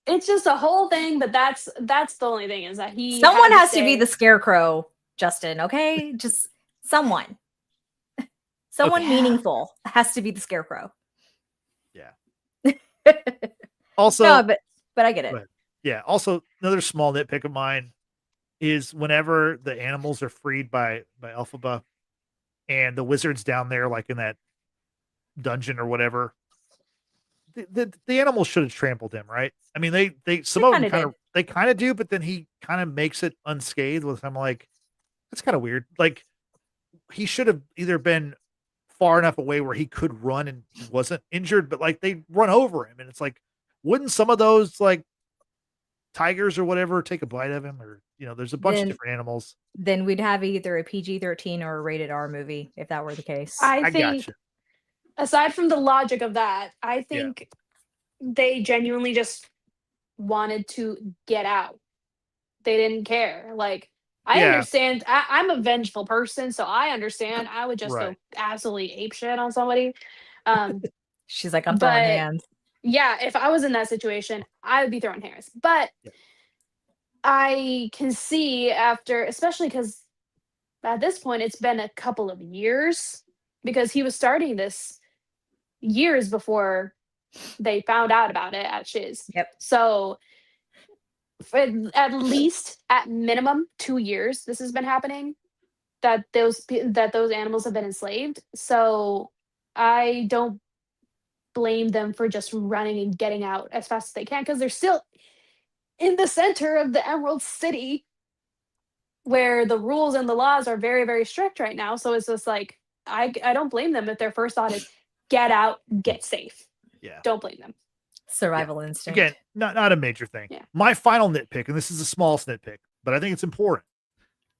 It's just a whole thing, but that's the only thing, is that someone has to be the scarecrow, Justin. Okay, just someone meaningful has to be the scarecrow. Yeah. Also, no, but I get it. Yeah. Also, another small nitpick of mine is whenever the animals are freed by Elphaba, and the wizard's down there, like in that dungeon or whatever, the animals should have trampled him, right? I mean, some of them kind of do, but then he kind of makes it unscathed. With I'm like, that's kind of weird. Like, he should have either been far enough away where he could run and he wasn't injured, but like they run over him, and it's like, wouldn't some of those like tigers or whatever take a bite of him? Or there's a bunch of different animals. Then we'd have either a PG-13 or a rated R movie if that were the case. I think, aside from the logic of that, I think they genuinely just wanted to get out. They didn't care. Like, I understand. I'm a vengeful person, so I understand. I would just go absolutely apeshit on somebody. She's like, I'm throwing hands. Yeah, if I was in that situation, I would be throwing hands. But I can see after, especially because at this point, it's been a couple of years because he was starting this years before they found out about it at Shiz. Yep. So at least, at minimum, 2 years this has been happening, that those animals have been enslaved. So I don't blame them for just running and getting out as fast as they can, because they're still in the center of the Emerald City, where the rules and the laws are very, very strict right now. So it's just like, I don't blame them if their first thought is get out, get safe. Yeah. Don't blame them. Survival instinct. Again, not a major thing. Yeah. My final nitpick, and this is the smallest nitpick, but I think it's important.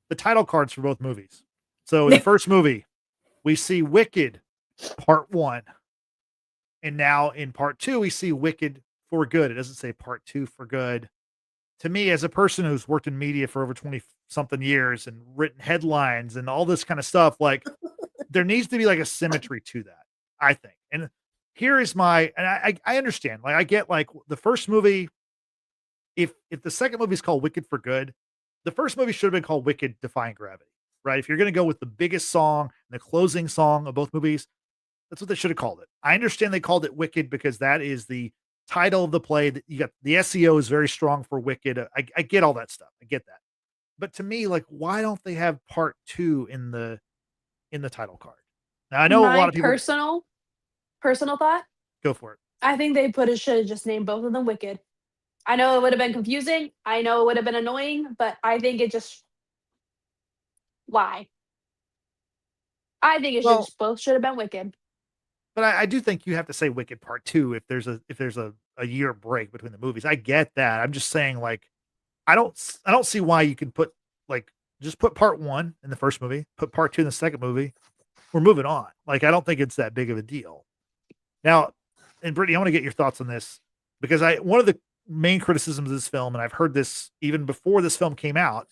The title cards for both movies. So in the first movie, we see Wicked Part 1. And now in Part 2, we see Wicked for Good. It doesn't say Part 2 for Good. To me, as a person who's worked in media for over 20 something years and written headlines and all this kind of stuff, like there needs to be like a symmetry to that, I think. And here is my, and I understand, like I get like the first movie, if the second movie is called Wicked for Good, the first movie should have been called Wicked Defying Gravity, right? If you're going to go with the biggest song and the closing song of both movies, that's what they should have called it. I understand they called it Wicked because that is the title of the play. That you got the SEO is very strong for Wicked. I get all that stuff. I get that. But to me, like, why don't they have Part 2 in the title card? Now I know a lot of people. Personal thought. Go for it. I think they should have just named both of them Wicked. I know it would have been confusing. I know it would have been annoying, but I think it just, why? I think it both should have been Wicked. But I do think you have to say Wicked Part 2 if there's a year break between the movies. I get that. I'm just saying, like, I don't see why you can put just put Part 1 in the first movie, put Part 2 in the second movie. We're moving on. Like, I don't think it's that big of a deal. Now, and Brittany, I want to get your thoughts on this because one of the main criticisms of this film, and I've heard this even before this film came out,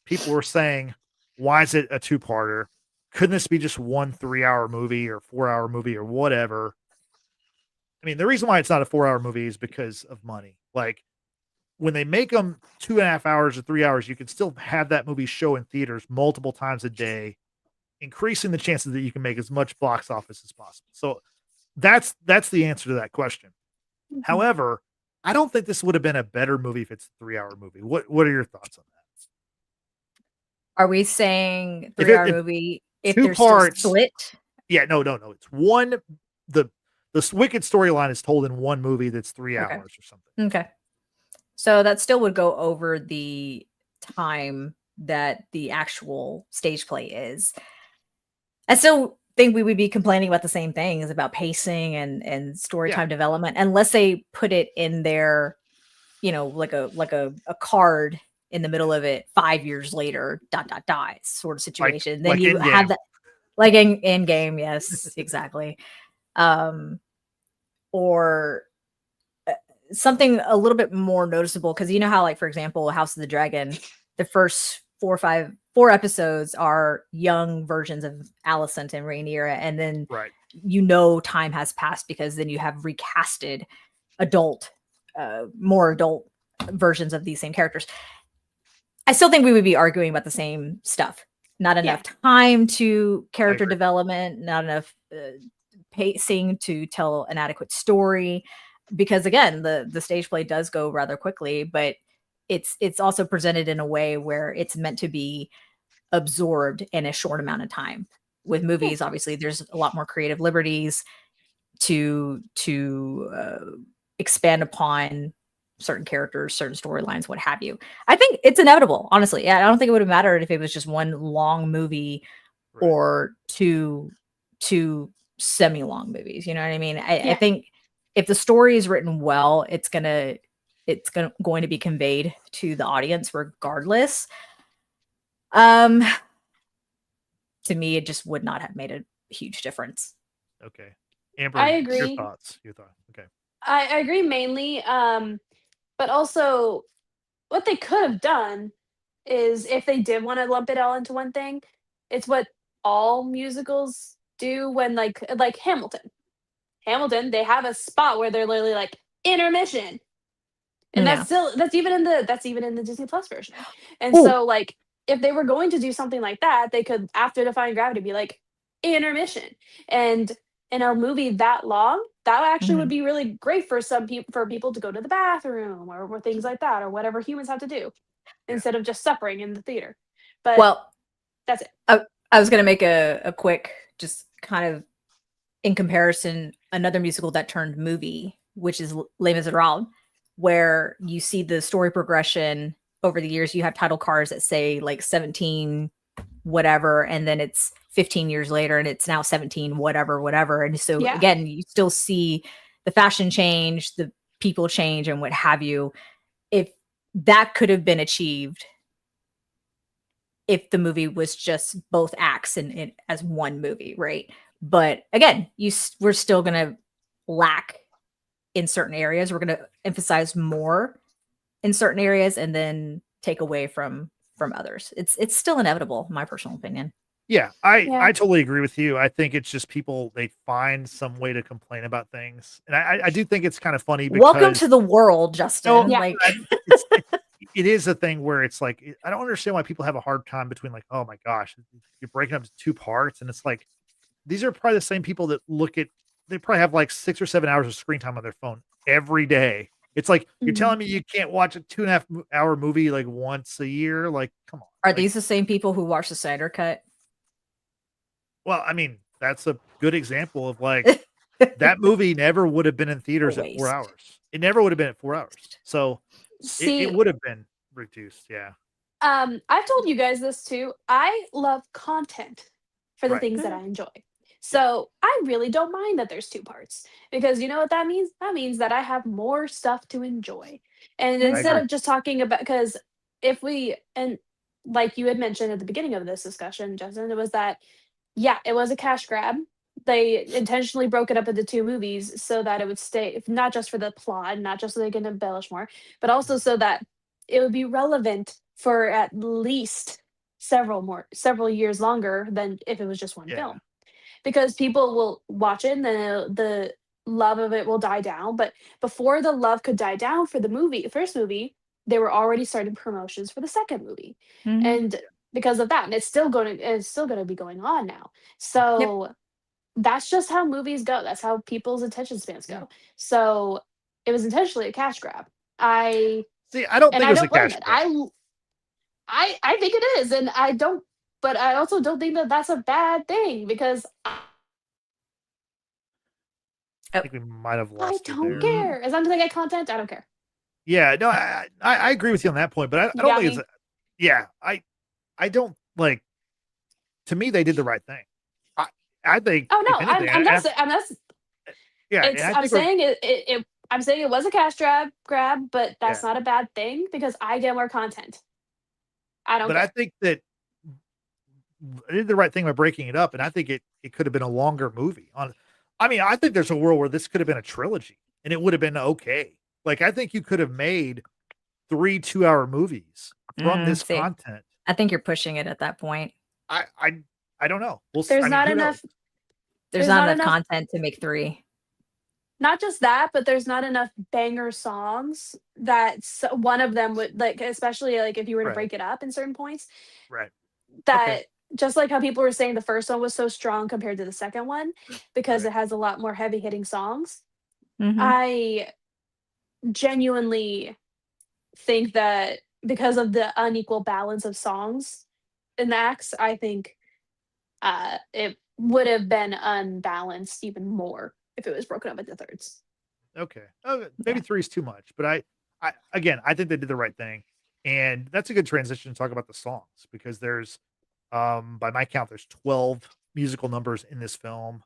people were saying, why is it a two-parter? Couldn't this be just one 3-hour movie or 4-hour movie or whatever? I mean, the reason why it's not a 4-hour movie is because of money. Like, when they make them 2.5 hours or 3 hours, you can still have that movie show in theaters multiple times a day, increasing the chances that you can make as much box office as possible. So that's the answer to that question. Mm-hmm. However, I don't think this would have been a better movie if it's a 3-hour movie. What are your thoughts on that? Are we saying 3-hour movie if two there's parts split? Yeah, no. It's one. The Wicked storyline is told in one movie that's 3 hours or something. Okay. So that still would go over the time that the actual stage play is. I still think we would be complaining about the same things about pacing and story time development, unless they put it in there, like a card in the middle of it 5 years later, ... sort of situation. Then you have that, like in game. Yes, exactly. Or something a little bit more noticeable, because you know how, like, for example, House of the Dragon, the first 4 episodes are young versions of Alicent and Rhaenyra, and then time has passed because then you have recasted more adult versions of these same characters. I still think we would be arguing about the same stuff. Not enough time to character development, not enough pacing to tell an adequate story. Because again, the stage play does go rather quickly, but it's also presented in a way where it's meant to be absorbed in a short amount of time. With movies, obviously, there's a lot more creative liberties to expand upon certain characters, certain storylines, what have you. I think it's inevitable, honestly. I don't think it would have mattered if it was just one long movie or two semi-long movies. You know what I mean? I think if the story is written well, it's going to be conveyed to the audience regardless. To me, it just would not have made a huge difference. Okay. Amber, I agree. Your thoughts. Okay. I agree mainly. But also what they could have done is, if they did want to lump it all into one thing, it's what all musicals do when like Hamilton. They have a spot where they're literally like intermission. And that's even in the Disney Plus version. And so, like, if they were going to do something like that, they could, after Defying Gravity, be like, intermission. And in a movie that long, that actually would Mhm. be really great for some people, for people to go to the bathroom or things like that, or whatever humans have to do Yeah. instead of just suffering in the theater. But Well, that's it. I was going to make a quick, just kind of in comparison, another musical that turned movie, which is Les Miserables, where you see the story progression over the years. You have title cards that say like 17 whatever, and then it's 15 years later and it's now 17 whatever whatever. And so Yeah. again, you still see the fashion change, the people change, and what have you. If that could have been achieved if the movie was just both acts and as one movie, right? But again, we're still going to lack in certain areas. We're going to emphasize more in certain areas and then take away from others. It's still inevitable, in my personal opinion. Yeah, Yeah. I totally agree with you. I think it's just people, they find some way to complain about things, and I do think it's kind of funny because Welcome to the world, Justin. No, Yeah. Like, it is a thing where it's like I don't understand why people have a hard time between like, oh my gosh, you're breaking up into two parts, and it's like these are probably the same people that they probably have like 6 or 7 hours of screen time on their phone every day. It's like you're Mhm. telling me you can't watch a 2.5 hour movie like once a year. Like, come on. are Like, these the same people who watch the Snyder Cut? well, I mean, that's a good example of like that movie never would have been in theaters at 4 Waste. hours. It never would have been at 4 hours. So See, it would have been reduced. Yeah. I've told you guys this too. I love content for the Right. things that I enjoy. So I really don't mind that there's two parts, because you know what that means? That means that I have more stuff to enjoy. And I instead agree. of just talking about, because if we, and like you had mentioned at the beginning of this discussion, Justin, it was that, yeah, it was a cash grab. They intentionally broke it up into two movies so that it would stay, not just for the plot, not just so they can embellish more, but also so that it would be relevant for at least several years longer than if it was just one Yeah. film, because people will watch it and then the love of it will die down. But before the love could die down for the first movie, they were already starting promotions for the second movie. Mhm. And because of that, and it's still going to be going on now. So that's just how movies go. That's how people's attention spans go. Yeah. So it was intentionally a cash grab. I See, I don't and think it I was a don't blame cash it. grab. I think it is, and I don't. But I also don't think that that's a bad thing, because I think we might have I lost you don't there. care. As long as I get content, I don't care. Yeah, no, I agree with you on that point, but I You don't got think it's me? yeah, I don't like to me they did the right thing. I I think Oh if no, anything, I'm not. yeah, and It's I I'm think we're saying it. I'm saying it was a cash grab, but yeah, that's not a bad thing, because I get more content. I don't but I care. think that they did the right thing by breaking it up, and I think it could have been a longer movie. I mean, I think there's a world where this could have been a trilogy, and it would have been okay. Like I think you could have made 3 2-hour movies from this See, content. I think you're pushing it at that point. I I I don't know. I There's mean, not who knows? enough. There's There's not not enough enough. content to make 3. Not just that, but there's not enough banger songs that one of them would, like, especially like if you were to Right, break it up in certain points, right. Okay. that just like how people were saying the first one was so strong compared to the second one because Right. it has a lot more heavy hitting songs. Mhm. I genuinely think that because of the unequal balance of songs in the acts, I think it would have been unbalanced even more if it was broken up into thirds. Okay. Oh, maybe Yeah. 3 is too much, but I again, I think they did the right thing, and that's a good transition to talk about the songs because there's, by my count, there's 12 musical numbers in this film,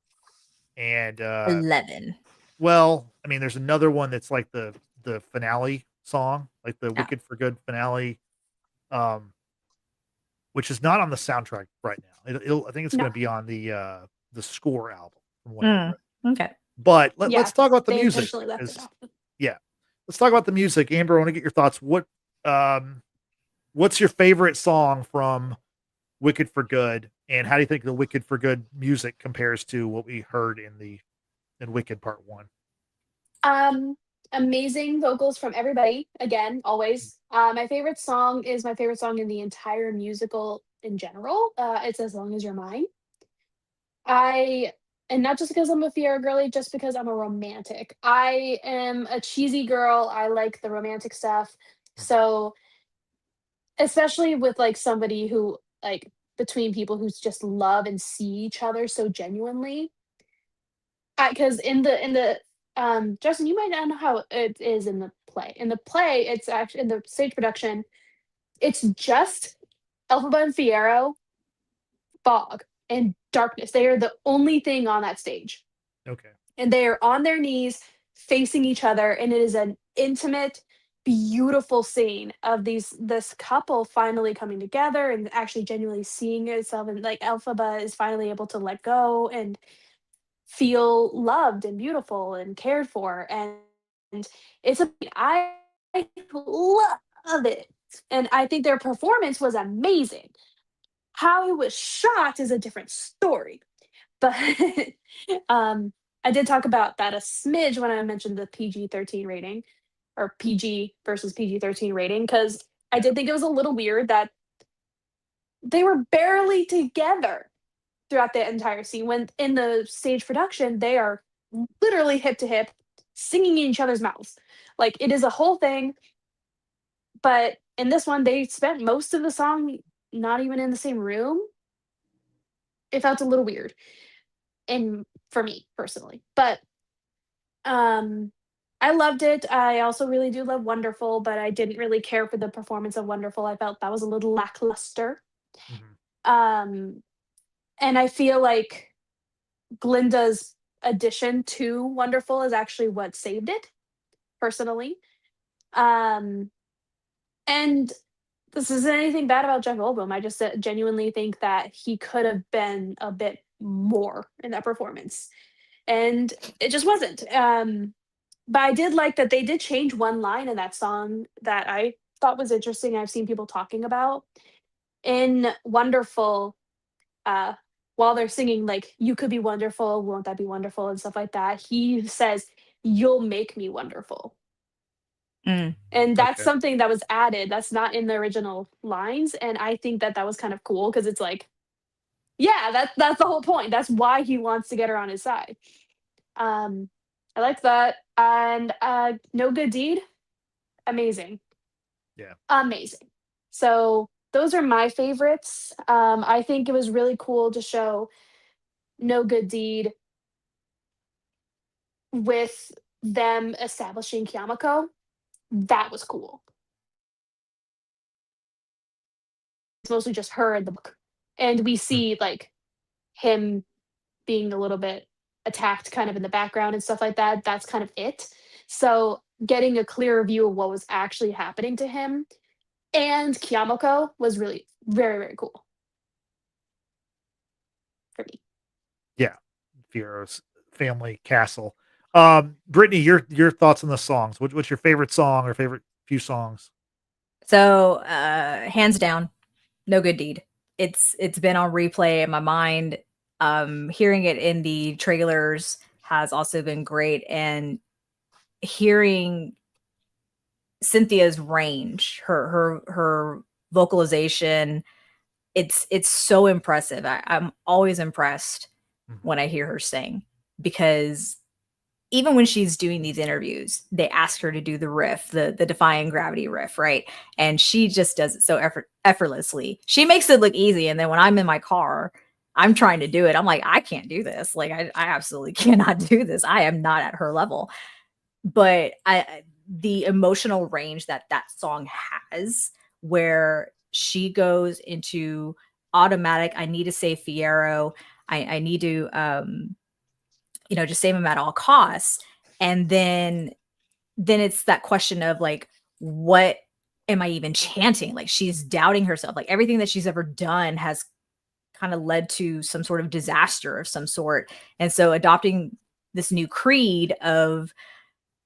and 11. well, I mean, there's another one that's like the finale song, like the Oh. "Wicked for Good" finale, um, which is not on the soundtrack right now. I think it's No, going to be on the score album from what I Mm. read. Okay. But yeah, let's talk about the they music. intentionally left it 'Cause off. yeah. Let's talk about the music. Amber, I want to get your thoughts. Um what's your favorite song from Wicked for Good? And how do you think the Wicked for Good music compares to what we heard in Wicked Part 1? Um, Amazing vocals from everybody. Again, always. My favorite song is my favorite song in the entire musical in general. It's "As Long as You're Mine." I and not just because I'm a Fiera girly, just because I'm a romantic. I am a cheesy girl. I like the romantic stuff. So, especially with like somebody who like between people who just love and see each other so genuinely. Because Justin, you might not know how it is in the play. In the play, it's actually in the stage production, it's just Elphaba and Fiero, fog, and darkness. They are the only thing on that stage. Okay. And they are on their knees facing each other, and it is an intimate, beautiful scene of this couple finally coming together and actually genuinely seeing itself, and like Elphaba is finally able to let go and feel loved and beautiful and cared for. And it's a I love it. And I think their performance was amazing. How it was shot is a different story. But I did talk about that a smidge when I mentioned the PG-13 rating, or PG versus PG-13 rating, because I did think it was a little weird that they were barely together throughout the entire scene, when in the stage production, they are literally hip to hip, singing in each other's mouths. Like, it is a whole thing, but in this one, they spent most of the song not even in the same room. It felt a little weird, and for me personally, but I loved it. I also really do love Wonderful, but I didn't really care for the performance of Wonderful. I felt that was a little lackluster. Mhm. Um, and I feel like Glinda's addition to Wonderful is actually what saved it, personally. Um, and this isn't anything bad about Jeff Goldblum. I just genuinely think that he could have been a bit more in that performance, and it just wasn't. But I did like that they did change one line in that song that I thought was interesting. I've seen people talking about in Wonderful, uh, while they're singing like "You could be wonderful, won't that be wonderful" and stuff like that. He says, "You'll make me wonderful," Mm. and that's Okay. something that was added. That's not in the original lines, and I think that that was kind of cool because it's like, yeah, that's the whole point. That's why he wants to get her on his side. Um, I like that, and No Good Deed, amazing. Yeah. Amazing. So those are my favorites. I think it was really cool to show No Good Deed with them establishing Kyamako. That was cool. It's mostly just her in the book. And we Mm. see like him being a little bit attacked kind of in the background and stuff like that. That's kind of it. So getting a clearer view of what was actually happening to him and Kyamako was really very, very cool for me. Yeah. Fiero's family castle. Brittany, your thoughts on the songs. What's your favorite song or favorite few songs? So, hands down, No Good Deed. It's been on replay in my mind. Hearing it in the trailers has also been great, and hearing Cynthia's range, her vocalization, it's so impressive. I'm always impressed Mhm. when I hear her sing, because even when she's doing these interviews, they ask her to do the riff, the defying gravity riff, right? And she just does it so effortlessly. She makes it look easy, and then when I'm in my car, I'm trying to do it. I'm like, I can't do this. Like, I absolutely cannot do this. I am not at her level. But the emotional range that that song has, where she goes into automatic, I need to save Fiero, I need to just save him at all costs. And then it's that question of like, what am I even chanting? Like, she's doubting herself. Like, everything that she's ever done has kind of led to some sort of disaster of some sort. And so adopting this new creed of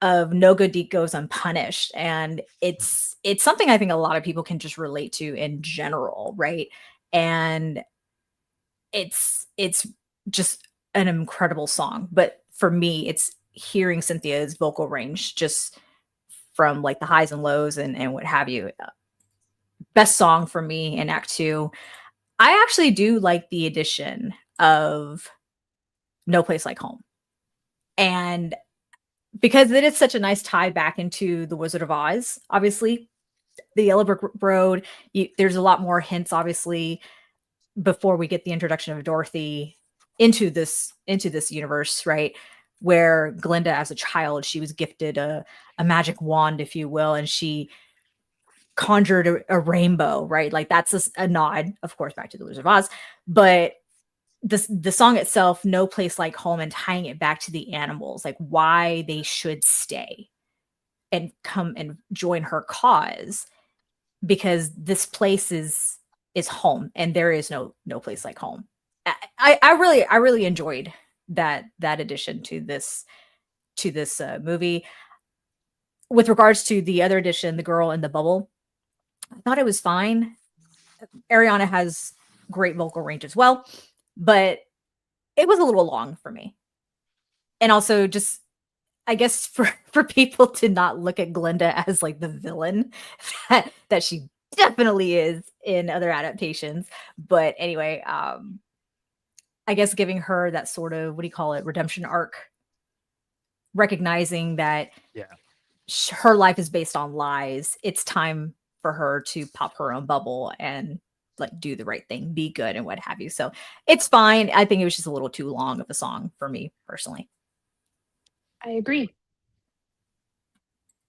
no good deed goes unpunished, and it's something I think a lot of people can just relate to in general, right? And it's just an incredible song, but for me, it's hearing Cynthia's vocal range just from like the highs and lows and what have you. Best song for me in Act 2. I actually do like the addition of No Place Like Home. And because it is such a nice tie back into The Wizard of Oz, obviously, the Yellow Brick Road, there's a lot more hints, obviously, before we get the introduction of Dorothy into this universe, right? Where Glinda, as a child, she was gifted a magic wand, if you will, and she conjured a rainbow, right? Like that's a nod, of course, back to The Wizard of Oz. But the song itself, No Place Like Home, and tying it back to the animals, like why they should stay and come and join her cause, because this place is home, and there is no place like home. I really enjoyed that addition to this movie. With regards to the other edition, The Girl in the Bubble, I thought it was fine. Ariana has great vocal range as well, but it was a little long for me. And also, just I guess for people to not look at Glinda as like the villain that she definitely is in other adaptations. But anyway, I guess giving her that sort of, what do you call it, redemption arc, recognizing that her life is based on lies. It's time for her to pop her own bubble and like do the right thing, be good, and what have you. So it's fine. I think it was just a little too long of a song for me personally. I agree.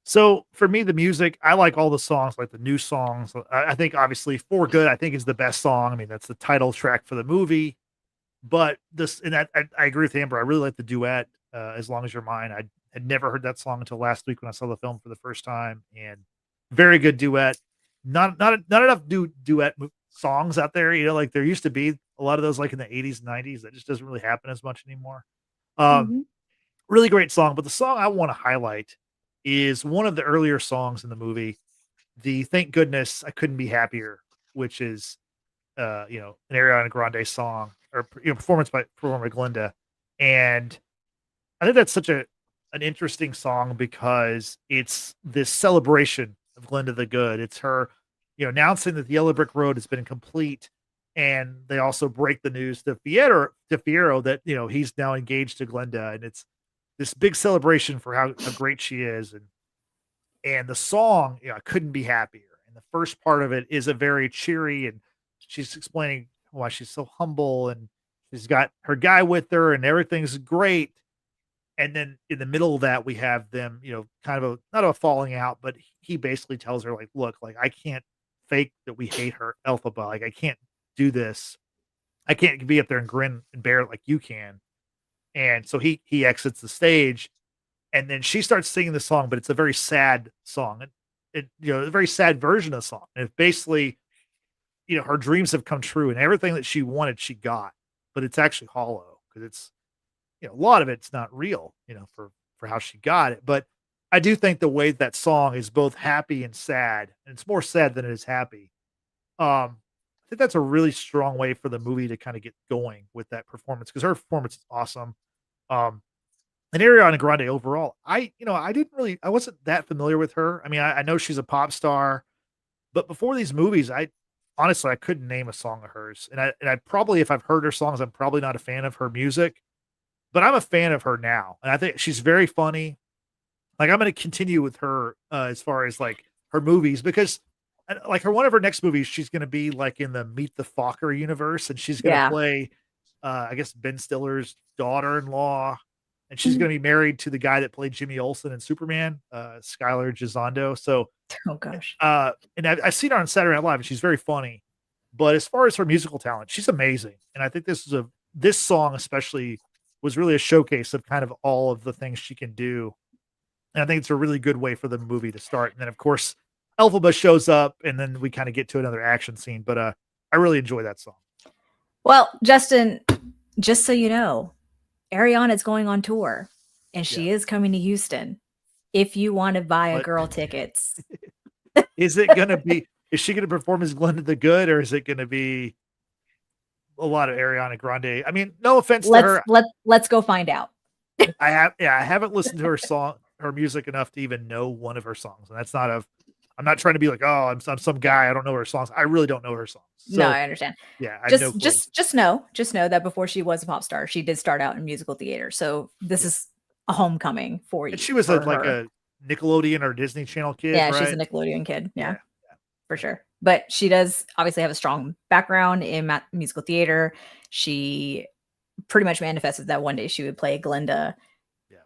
So for me, the music, I like all the songs, like the new songs. I think obviously For Good, I think is the best song. I mean, that's the title track for the movie. But this, and I agree with Amber. I really like the duet, As Long As You're Mine. I had never heard that song until last week when I saw the film for the first time, and very good duet. Not enough duet songs out there, you know, like there used to be a lot of those like in the 80s and 90s. That just doesn't really happen as much anymore. Really great song, but the song I want to highlight is one of the earlier songs in the movie, the Thank Goodness I Couldn't Be Happier, which is an Ariana Grande song, or performed by Glinda. And I think that's such an interesting song because it's this celebration of Glinda the Good. It's her, announcing that the Yellow Brick Road has been complete, and they also break the news to Fierro that he's now engaged to Glinda, and it's this big celebration for how great she is, and the song, I couldn't be happier. And the first part of it is a very cheery, and she's explaining why she's so humble, and she's got her guy with her, and everything's great. And then in the middle of that, we have them, kind of not a falling out, but he basically tells her, like, look, like, I can't fake that we hate her Elphaba. Like, I can't do this. I can't be up there and grin and bear it like you can. And so he exits the stage, and then she starts singing the song, but it's a very sad song. And a very sad version of the song. And it's basically, her dreams have come true, and everything that she wanted, she got, but it's actually hollow because it's, a lot of it's not real, for how she got it. But I do think the way that song is both happy and sad, and it's more sad than it is happy. I think that's a really strong way for the movie to kind of get going with that performance, because her performance is awesome. And Ariana Grande overall, I wasn't that familiar with her. I mean, I know she's a pop star, but before these movies, honestly, I couldn't name a song of hers. And I probably, if I've heard her songs, I'm probably not a fan of her music, but I'm a fan of her now. And I think she's very funny. Like, I'm going to continue with her as far as like her movies, because like one of her next movies, she's going to be like in the Meet the Fokker universe, and she's going to play, I guess, Ben Stiller's daughter-in-law, and she's going to be married to the guy that played Jimmy Olsen in Superman, Skylar Gisondo. So, oh gosh, and I've seen her on Saturday Night Live, and she's very funny. But as far as her musical talent, she's amazing, and I think this song especially was really a showcase of kind of all of the things she can do. And I think it's a really good way for the movie to start. And then, of course, Elphaba shows up, and then we kind of get to another action scene. But I really enjoy that song. Well, Justin, just so you know, Ariana's going on tour, and she is coming to Houston. If you want to buy a girl tickets, is it going to be? Is she going to perform as Glinda the Good, or is it going to be a lot of Ariana Grande? I mean, no offense to her. Let's go find out. I haven't listened to her music enough to even know one of her songs, and that's not a. I'm not trying to be like, oh, I'm some guy. I don't know her songs. I really don't know her songs. No, So I understand. yeah, I have no clue. Just know that before she was a pop star, she did start out in musical theater. So this Yeah. is a homecoming for you. And she was for like her. a Nickelodeon or Disney Channel kid, Yeah, right? she's a Nickelodeon kid. Yeah, Yeah. for sure. But she does obviously have a strong background in musical theater. She pretty much manifested that one day she would play Glinda Yeah.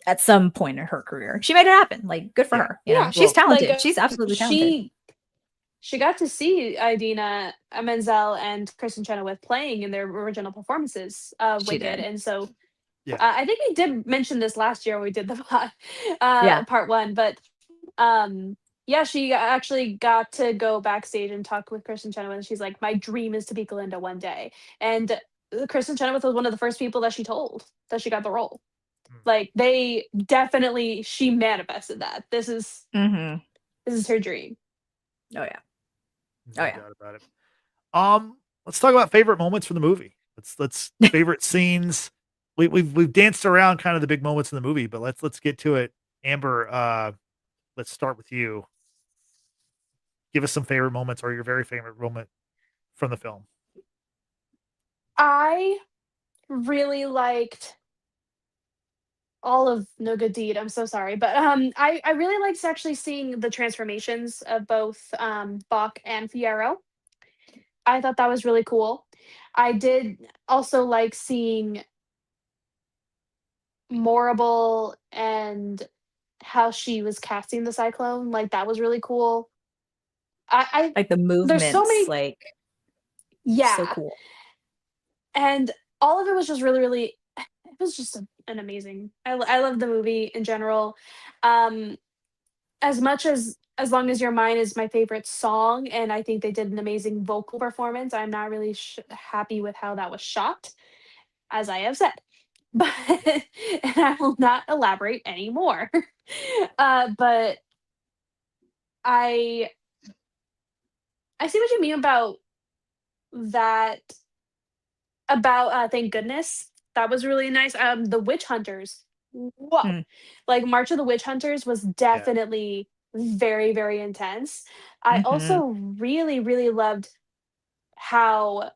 at some point in her career. She made it happen. Like, good for Yeah. her. You know, Yeah, she's Well, talented. She's absolutely talented. she got to see Idina Menzel and Kristen Chenoweth playing in their original performances of She Wicked, did. and so yeah. I think we did mention this last year when we did the Yeah. part one, but yeah, she actually got to go backstage and talk with Kristen Chenoweth. And she's like, "My dream is to be Glinda one day," and Kristen Chenoweth was one of the first people that she told that she got the role. Mm. Like she manifested that. This is her dream. Oh yeah. No Oh yeah. doubt about it. Let's talk about favorite moments from the movie. Let's favorite scenes. We've danced around kind of the big moments in the movie, but let's get to it. Amber, let's start with you. Give us some favorite moments or your very favorite moment from the film. I really liked all of No Good Deed. I'm so sorry, but I really liked actually seeing the transformations of both Bach and Fierro. I thought that was really cool. I did also like seeing Morable and how she was casting the cyclone. Like that was really cool. I Like the there's so movements, many, like so yeah, cool. and all of it was just really really. It was just an amazing. I love the movie in general. Um, as much as long as your mind is my favorite song, and I think they did an amazing vocal performance. I'm not really happy with how that was shot, as I have said, but and I will not elaborate anymore. But I I see what you mean about that. About thank goodness, that was really nice. The witch hunters, whoa, Mm. like March of the Witch Hunters was Yeah. definitely very very intense. I Mhm. also really really loved how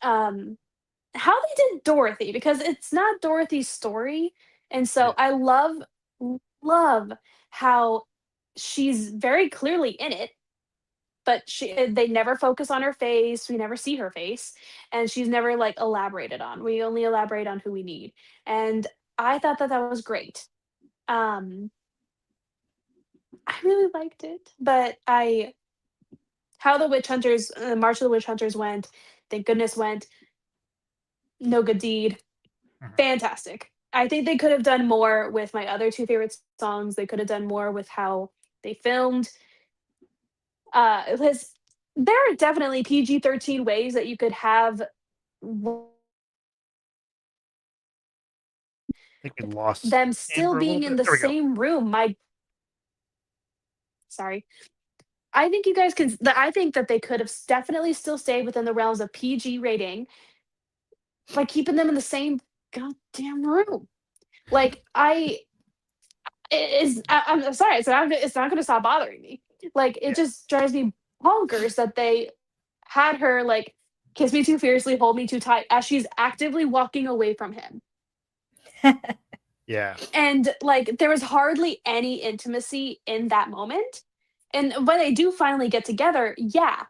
um how they did Dorothy, because it's not Dorothy's story, and Yeah. so I love how she's very clearly in it, but they never focus on her face, we never see her face, and she's never, like, elaborated on. We only elaborate on who we need, and I thought that that was great. Um, I really liked it, but I how the witch hunters March of the Witch Hunters went, thank goodness went, No Good Deed, Mhm. fantastic. I think they could have done more with my other 2 favorite songs. They could have done more with how they filmed. Because there are definitely PG-13 ways that you could have I think we lost them still Amber a little being in bit. the There we go. same room. Sorry. I think you guys can. I think that they could have definitely still stayed within the realms of PG rating by keeping them in the same goddamn room. Like I'm sorry, it's not going to stop bothering me. Like it Yeah. just drives me bonkers that they had her like kiss me too fiercely, hold me too tight as she's actively walking away from him. Yeah. And like there was hardly any intimacy in that moment. And when they do finally get together, yeah,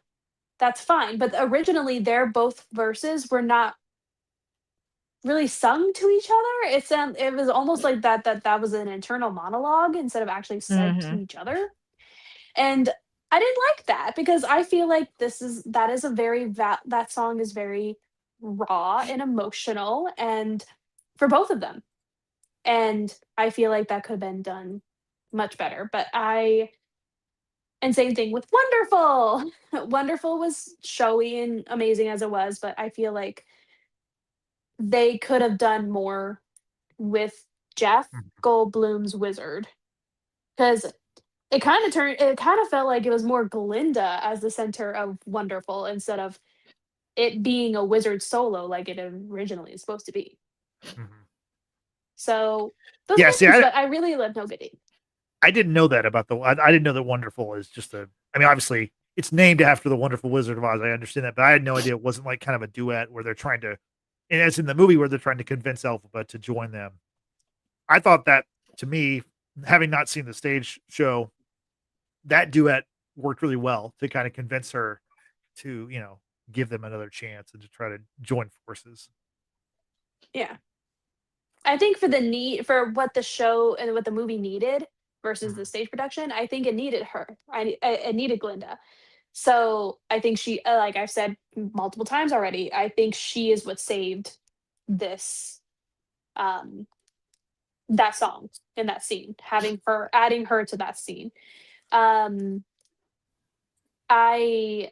that's fine. But originally their both verses were not really sung to each other. It was almost like that was an internal monologue instead of actually said to Mhm. each other. And I didn't like that because I feel like that is a very that song is very raw and emotional and for both of them. And I feel like that could have been done much better. And same thing with Wonderful. Wonderful was showy and amazing as it was, but I feel like they could have done more with Jeff Mhm. Goldblum's wizard. Because it kind of felt like it was more Glinda as the center of Wonderful instead of it being a wizard solo like it originally is supposed to be. Mhm. So those Yeah, are see, things, but I really love No Good Deed. I didn't know that about I didn't know that Wonderful is just a. I mean, obviously, it's named after the Wonderful Wizard of Oz. I understand that, but I had no idea it wasn't like kind of a duet where they're trying to, and as in the movie where they're trying to convince Elphaba to join them. I thought that, to me, having not seen the stage show, that duet worked really well to kind of convince her to, give them another chance and to try to join forces. Yeah. I think for the need for what the show and what the movie needed versus the stage production, I think it needed her. It needed Glinda. So I think she, like I've said multiple times already, I think she is what saved this, um, that song in that scene, adding her to that scene. Um, I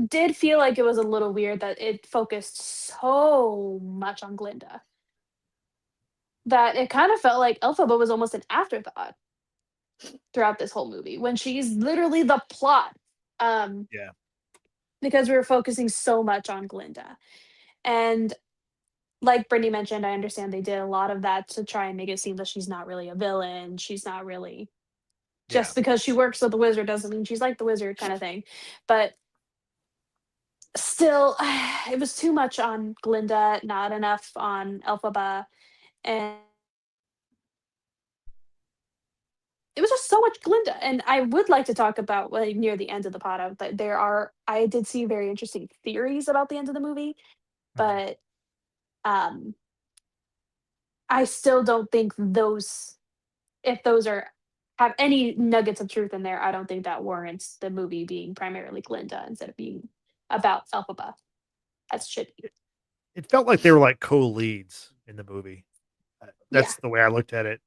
did feel like it was a little weird that it focused so much on Glinda that it kind of felt like Elphaba was almost an afterthought throughout this whole movie when she's literally the plot. Yeah. Because we were focusing so much on Glinda. And like Brittany mentioned, I understand they did a lot of that to try and make it seem that she's not really a villain. She's not really just because she works with the wizard doesn't mean she's like the wizard kind of thing. But still, it was too much on Glinda, not enough on Elphaba. And it was just so much Glinda. And I would like to talk about, like, near the end of the pod, that I did see very interesting theories about the end of the movie, but um I still don't think if those have any nuggets of truth in there, I don't think that warrants the movie being primarily Glinda instead of being about Elphaba. That should be. It felt like they were like co-leads in the movie. Yeah. That's the way I looked at it.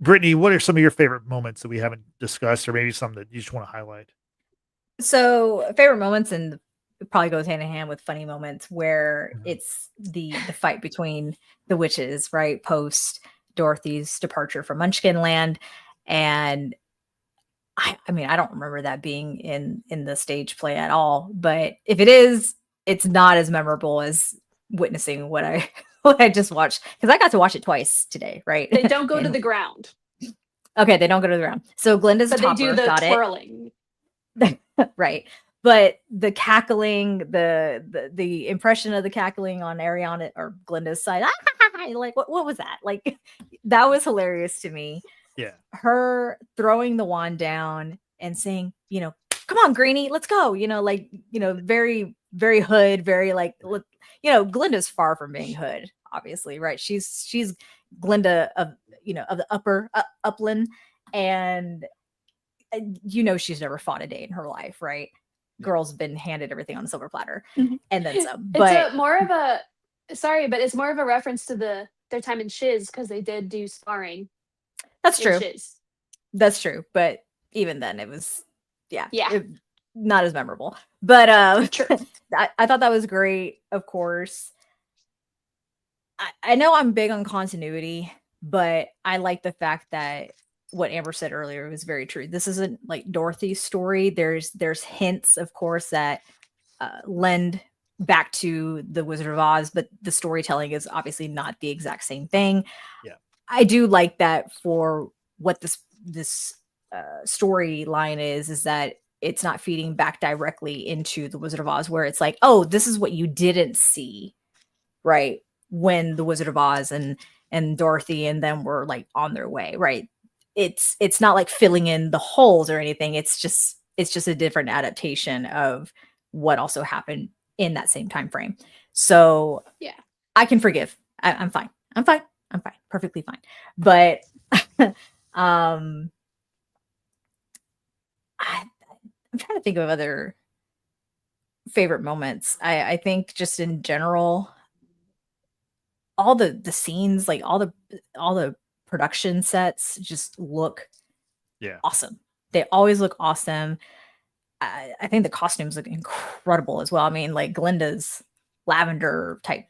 Brittany, what are some of your favorite moments that we haven't discussed, or maybe some that you just want to highlight? So favorite moments, and it probably goes hand in hand with funny moments where it's the fight between the witches, right? Post Dorothy's departure from Munchkin Land. And I mean, I don't remember that being in the stage play at all, but if it is, it's not as memorable as witnessing what I what I just watched, because I got to watch it twice today, right? They don't go to the ground. Okay, they don't go to the ground. So Glinda's but topper, they do the got twirling. It. Right. But the cackling, the impression of the cackling on Ariana or Glinda's side, like what was that? Like that was hilarious to me. Yeah. Her throwing the wand down and saying, come on, Greenie, let's go. Very, very hood, very like, Glinda's far from being hood, obviously, right? She's Glinda of the upper upland, and she's never fought a day in her life, right? Girl's been handed everything on a silver platter, and then some. But it's more of a reference to their time in Shiz, because they did do sparring. That's true. That's true. But even then, it was not as memorable. But I thought that was great. Of course, I know I'm big on continuity, but I like the fact that what Amber said earlier was very true. This isn't like Dorothy's story. There's hints, of course, that lend back to the Wizard of Oz, but the storytelling is obviously not the exact same thing. Yeah, I do like that for what this storyline is that it's not feeding back directly into the Wizard of Oz, where it's like, oh, this is what you didn't see, right? When the Wizard of Oz and Dorothy and them were like on their way, right? It's not like filling in the holes or anything. It's just a different adaptation of what also happened in that same time frame. So yeah, I can forgive. I'm fine. I'm fine. Perfectly fine. But I'm trying to think of other favorite moments. I think just in general, all the scenes, like all the production sets just look awesome. They always look awesome. I think the costumes look incredible as well. I mean, like Glinda's lavender type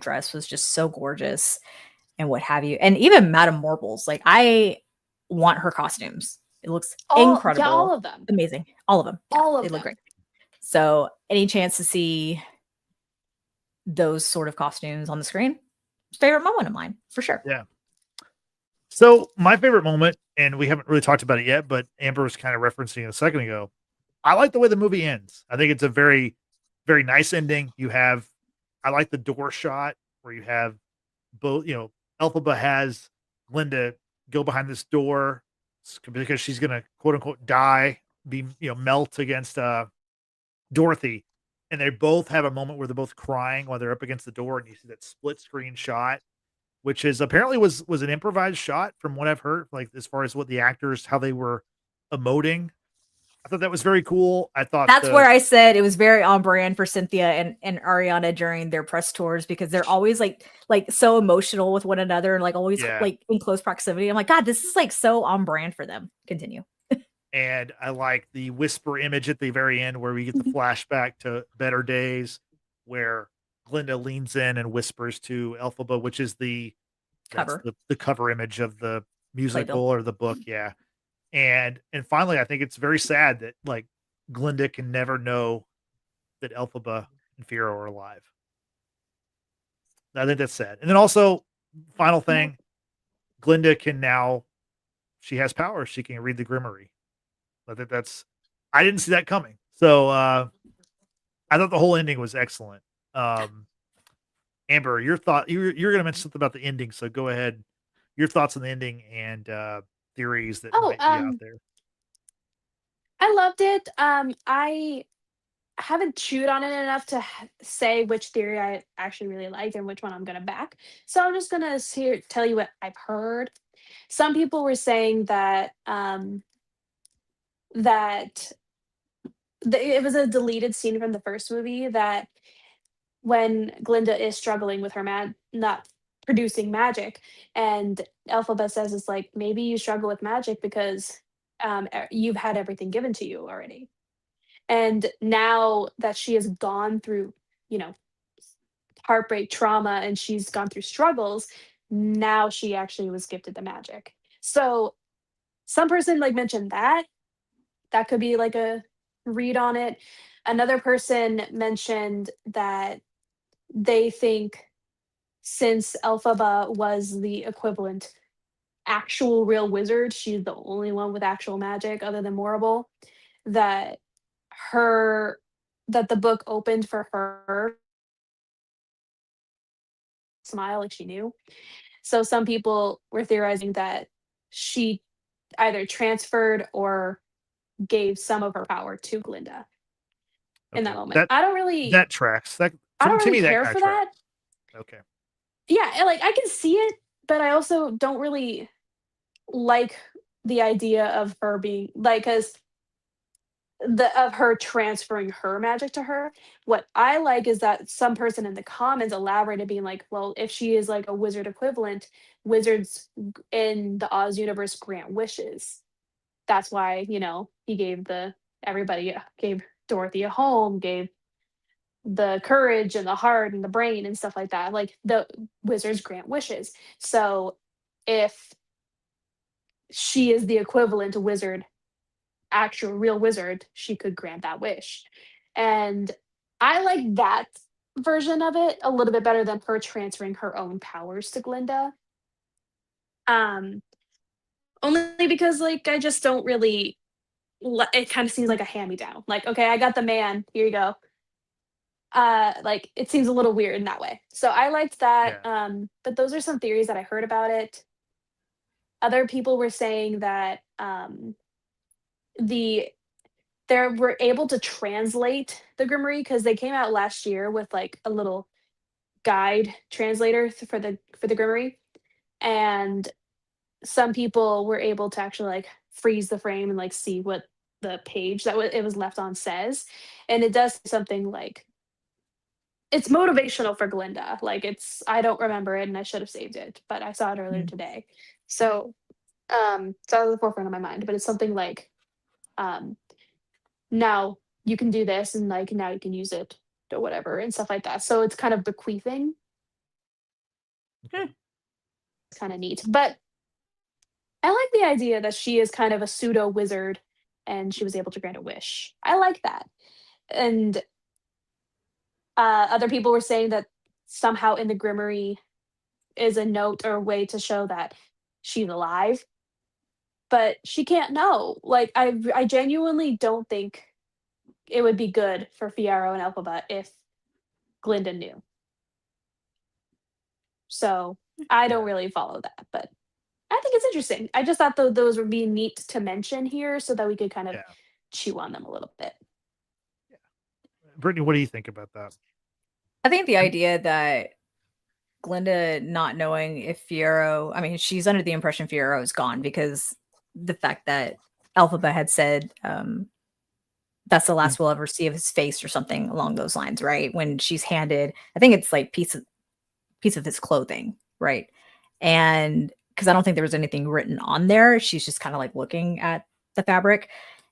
dress was just so gorgeous and what have you. And even Madame Morble's, like I want her costumes. It looks incredible. Yeah, all of them. Amazing. All of them. Yeah, all of they them. look great. So any chance to see those sort of costumes on the screen, favorite moment of mine for sure. Yeah. So my favorite moment, and we haven't really talked about it yet, but Amber was kind of referencing it a second ago. I like the way the movie ends. I think it's a very, very nice ending. I like the door shot where you have both, Elphaba has Glinda go behind this door because she's going to quote unquote die, melt against Dorothy. And they both have a moment where they're both crying while they're up against the door. And you see that split screen shot, which is apparently was an improvised shot from what I've heard, like as far as what the actors, how they were emoting. I thought that was very cool. I thought that's where I said it was very on brand for Cynthia and Ariana during their press tours, because they're always like so emotional with one another and like always like in close proximity. I'm like, God, this is like so on brand for them. Continue. And I like the whisper image at the very end where we get the flashback to better days where Glinda leans in and whispers to Elphaba, which is the cover, the cover image of the musical or the book. Yeah. And finally, I think it's very sad that like Glinda can never know that Elphaba and Firo are alive. I think that's sad. And then also, final thing, Glinda can now, she has power. She can read the Grimoire. I think I didn't see that coming. So I thought the whole ending was excellent. Amber, your thought, you're going to mention something about the ending. So go ahead. Your thoughts on the ending and theories that might be out there. I loved it. I haven't chewed on it enough to say which theory I actually really liked and which one I'm going to back. So I'm just going to tell you what I've heard. Some people were saying that it was a deleted scene from the first movie, that when Glinda is struggling with her not producing magic, and Elphaba says it's like, maybe you struggle with magic because you've had everything given to you already. And now that she has gone through, heartbreak, trauma, and she's gone through struggles, now she actually was gifted the magic. So some person like mentioned that could be like a read on it. Another person mentioned that they think, since Elphaba was the equivalent actual real wizard, she's the only one with actual magic other than Morrible, that the book opened for her smile like she knew. So some people were theorizing that she either transferred or gave some of her power to Glinda in that moment. That tracks. I don't really that care for that. Okay. Yeah, like I can see it, but I also don't really like the idea of her being like, because of her transferring her magic to her. What I like is that some person in the comments elaborated, being like, well, if she is like a wizard equivalent, wizards in the Oz universe grant wishes. That's why, he gave gave Dorothy a home, gave the courage and the heart and the brain and stuff like that. Like, the wizards grant wishes. So if she is the equivalent wizard, actual real wizard, she could grant that wish. And I like that version of it a little bit better than her transferring her own powers to Glinda. Only because like I just don't really it kind of seems like a hand-me-down. Like, okay, I got the man, here you go. Like, it seems a little weird in that way. So I liked that. But those are some theories that I heard about it. Other people were saying that they were able to translate the Grimoire, because they came out last year with like a little guide translator for the Grimoire, and some people were able to actually like freeze the frame and like see what the page that it was left on says, and it does something like, it's motivational for Glinda. Like, I don't remember it and I should have saved it, but I saw it earlier today. So it's out of the forefront of my mind, but it's something like, now you can do this, and like now you can use it or whatever and stuff like that. So it's kind of bequeathing. It's kind of neat. But I like the idea that she is kind of a pseudo wizard and she was able to grant a wish. I like that. And other people were saying that somehow in the Grimoire, is a note or a way to show that she's alive. But she can't know. Like, I genuinely don't think it would be good for Fiyero and Elphaba if Glinda knew. So I don't really follow that, but I think it's interesting. I just thought those would be neat to mention here so that we could kind of Yeah. chew on them a little bit. Brittany, what do you think about that? I think the idea that Glinda not knowing if Fiyero, I mean, she's under the impression Fiyero is gone because the fact that Elphaba had said that's the last we'll ever see of his face or something along those lines, right? When she's handed, I think it's like piece of his clothing, right? And because I don't think there was anything written on there, she's just kind of like looking at the fabric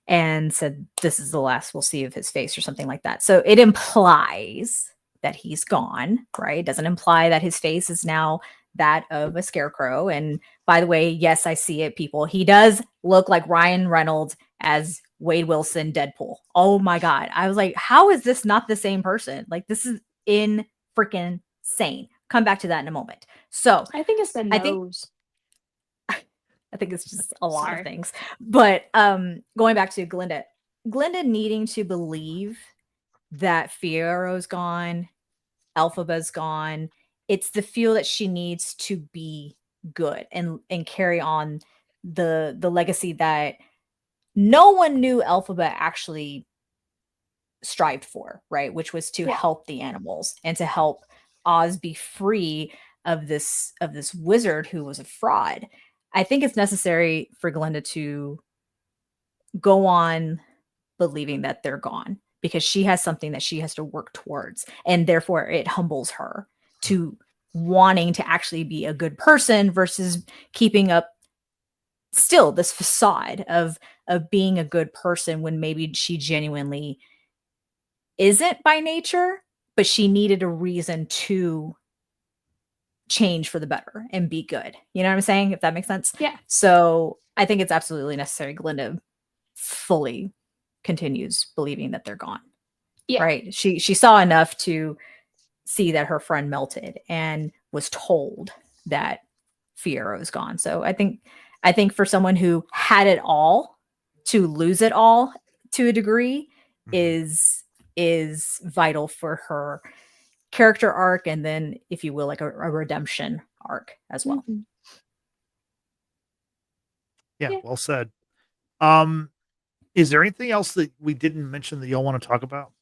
and said, "This is the last we'll see of his face," or something like that. So it implies that he's gone, right? It doesn't imply that his face is now that of a scarecrow. And by the way, yes, I see it, people. He does look like Ryan Reynolds as Wade Wilson Deadpool. Oh my God. I was like, how is this not the same person? Like, this is in freaking insane. Come back to that in a moment. So I think it's the nose. I think it's just a lot of things. But going back to Glinda needing to believe that Fiyero's gone, Elphaba's gone. It's the feel that she needs to be good and carry on the legacy that no one knew Elphaba actually strived for, right? Which was to help the animals and to help Oz be free of this wizard who was a fraud. I think it's necessary for Glinda to go on believing that they're gone because she has something that she has to work towards, and therefore it humbles her to wanting to actually be a good person versus keeping up still this facade of being a good person when maybe she genuinely isn't by nature, but she needed a reason to change for the better and be good. You know what I'm saying? If that makes sense. Yeah. So I think it's absolutely necessary. Glinda fully continues believing that they're gone. Yeah. Right. She saw enough to see that her friend melted and was told that Fiyero is gone. So I think for someone who had it all, to lose it all to a degree is vital for her character arc, and then, if you will, like a redemption arc as well. Mm-hmm. Yeah, well said. Is there anything else that we didn't mention that y'all want to talk about?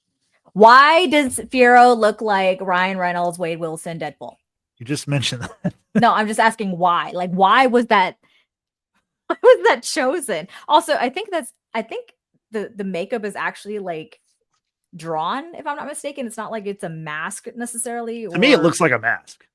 Why does Fiyero look like Ryan Reynolds, Wade Wilson, Deadpool? You just mentioned that. No, I'm just asking why. Like, why was that? Why was that chosen? Also, I think the makeup is actually like drawn, if I'm not mistaken. It's not like it's a mask necessarily. To me, it looks like a mask.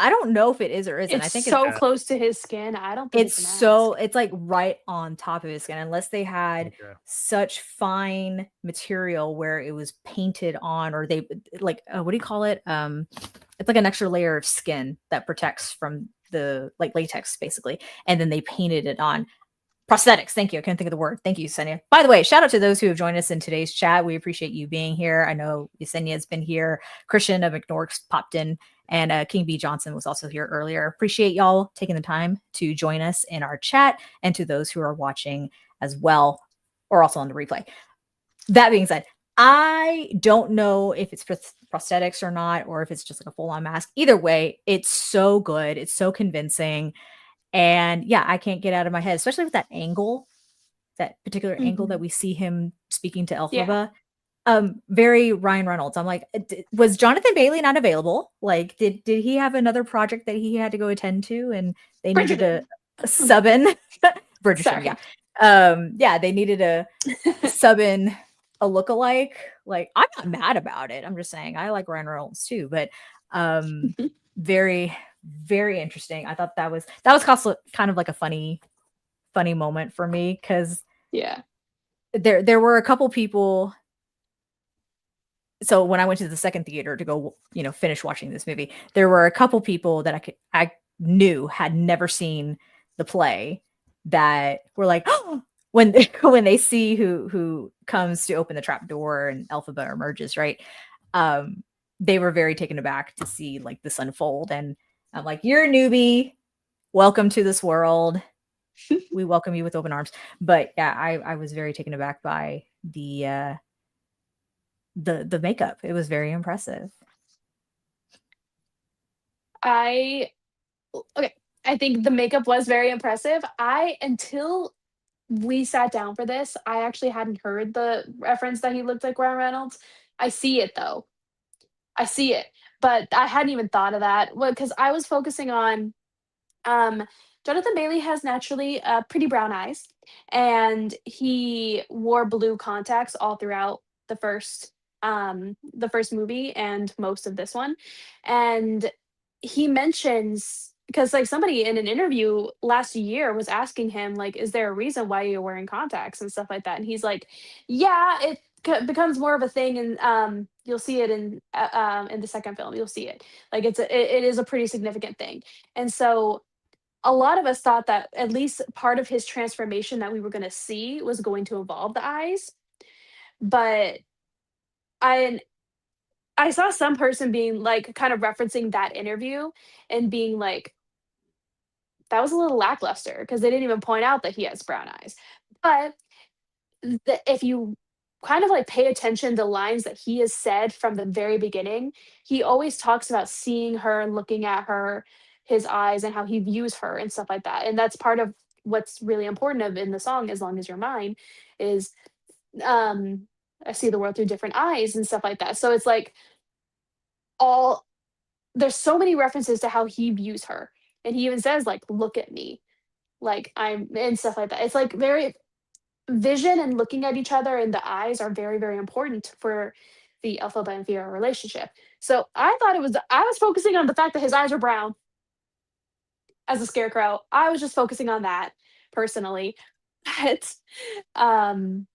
I don't know if it is or isn't. It's I think so close to his skin. I don't think it's like right on top of his skin, unless they had such fine material where it was painted on, or they like what do you call it? It's like an extra layer of skin that protects from the like latex basically, and then they painted it on. Prosthetics. Thank you. I couldn't think of the word. Thank you, Yesenia. By the way, shout out to those who have joined us in today's chat. We appreciate you being here. I know Yesenia has been here. Christian of McNorks popped in, and King B. Johnson was also here earlier. Appreciate y'all taking the time to join us in our chat, and to those who are watching as well, or also on the replay. That being said, I don't know if it's prosthetics or not, or if it's just like a full-on mask. Either way, it's so good. It's so convincing. And yeah, I can't get out of my head, especially with that angle, that particular angle that we see him speaking to Elphaba. Very Ryan Reynolds. I'm like, was Jonathan Bailey not available? Like, did he have another project that he had to go attend to, and they needed a sub in? Bridgerton, yeah. They needed a sub in a lookalike. Like, I'm not mad about it. I'm just saying I like Ryan Reynolds too, but very, very interesting. I thought that was kind of like a funny moment for me, because there were a couple people. So when I went to the second theater to go, finish watching this movie, there were a couple people that I knew had never seen the play that were like, oh, when they see who comes to open the trap door and Elphaba emerges, right? They were very taken aback to see like this unfold. And I'm like, you're a newbie. Welcome to this world. We welcome you with open arms. But yeah, I was very taken aback by the makeup. It was very impressive. Okay. I think the makeup was very impressive. Until we sat down for this, I actually hadn't heard the reference that he looked like Ryan Reynolds. I see it though. I see it, but I hadn't even thought of that. Well, because I was focusing on um, Jonathan Bailey has naturally pretty brown eyes, and he wore blue contacts all throughout the first movie and most of this one. And he mentions, because like somebody in an interview last year was asking him like, is there a reason why you're wearing contacts and stuff like that? And he's like, yeah, it becomes more of a thing, and you'll see it in the second film. You'll see it, like it is a pretty significant thing. And so a lot of us thought that at least part of his transformation that we were going to see was going to involve the eyes. But I I saw some person being like kind of referencing that interview and being like, that was a little lackluster because they didn't even point out that he has brown eyes. But if you kind of like pay attention to lines that he has said from the very beginning, he always talks about seeing her and looking at her, his eyes, and how he views her and stuff like that. And that's part of what's really important of in the song, As Long As You're Mine, is um I see the world through different eyes and stuff like that. So it's like all there's so many references to how he views her. And he even says, like, look at me. Like I'm and stuff like that. It's like very vision and looking at each other in the eyes are very, very important for the Elphaba and Fiyero relationship. So I was focusing on the fact that his eyes are brown as a scarecrow. I was just focusing on that personally. But um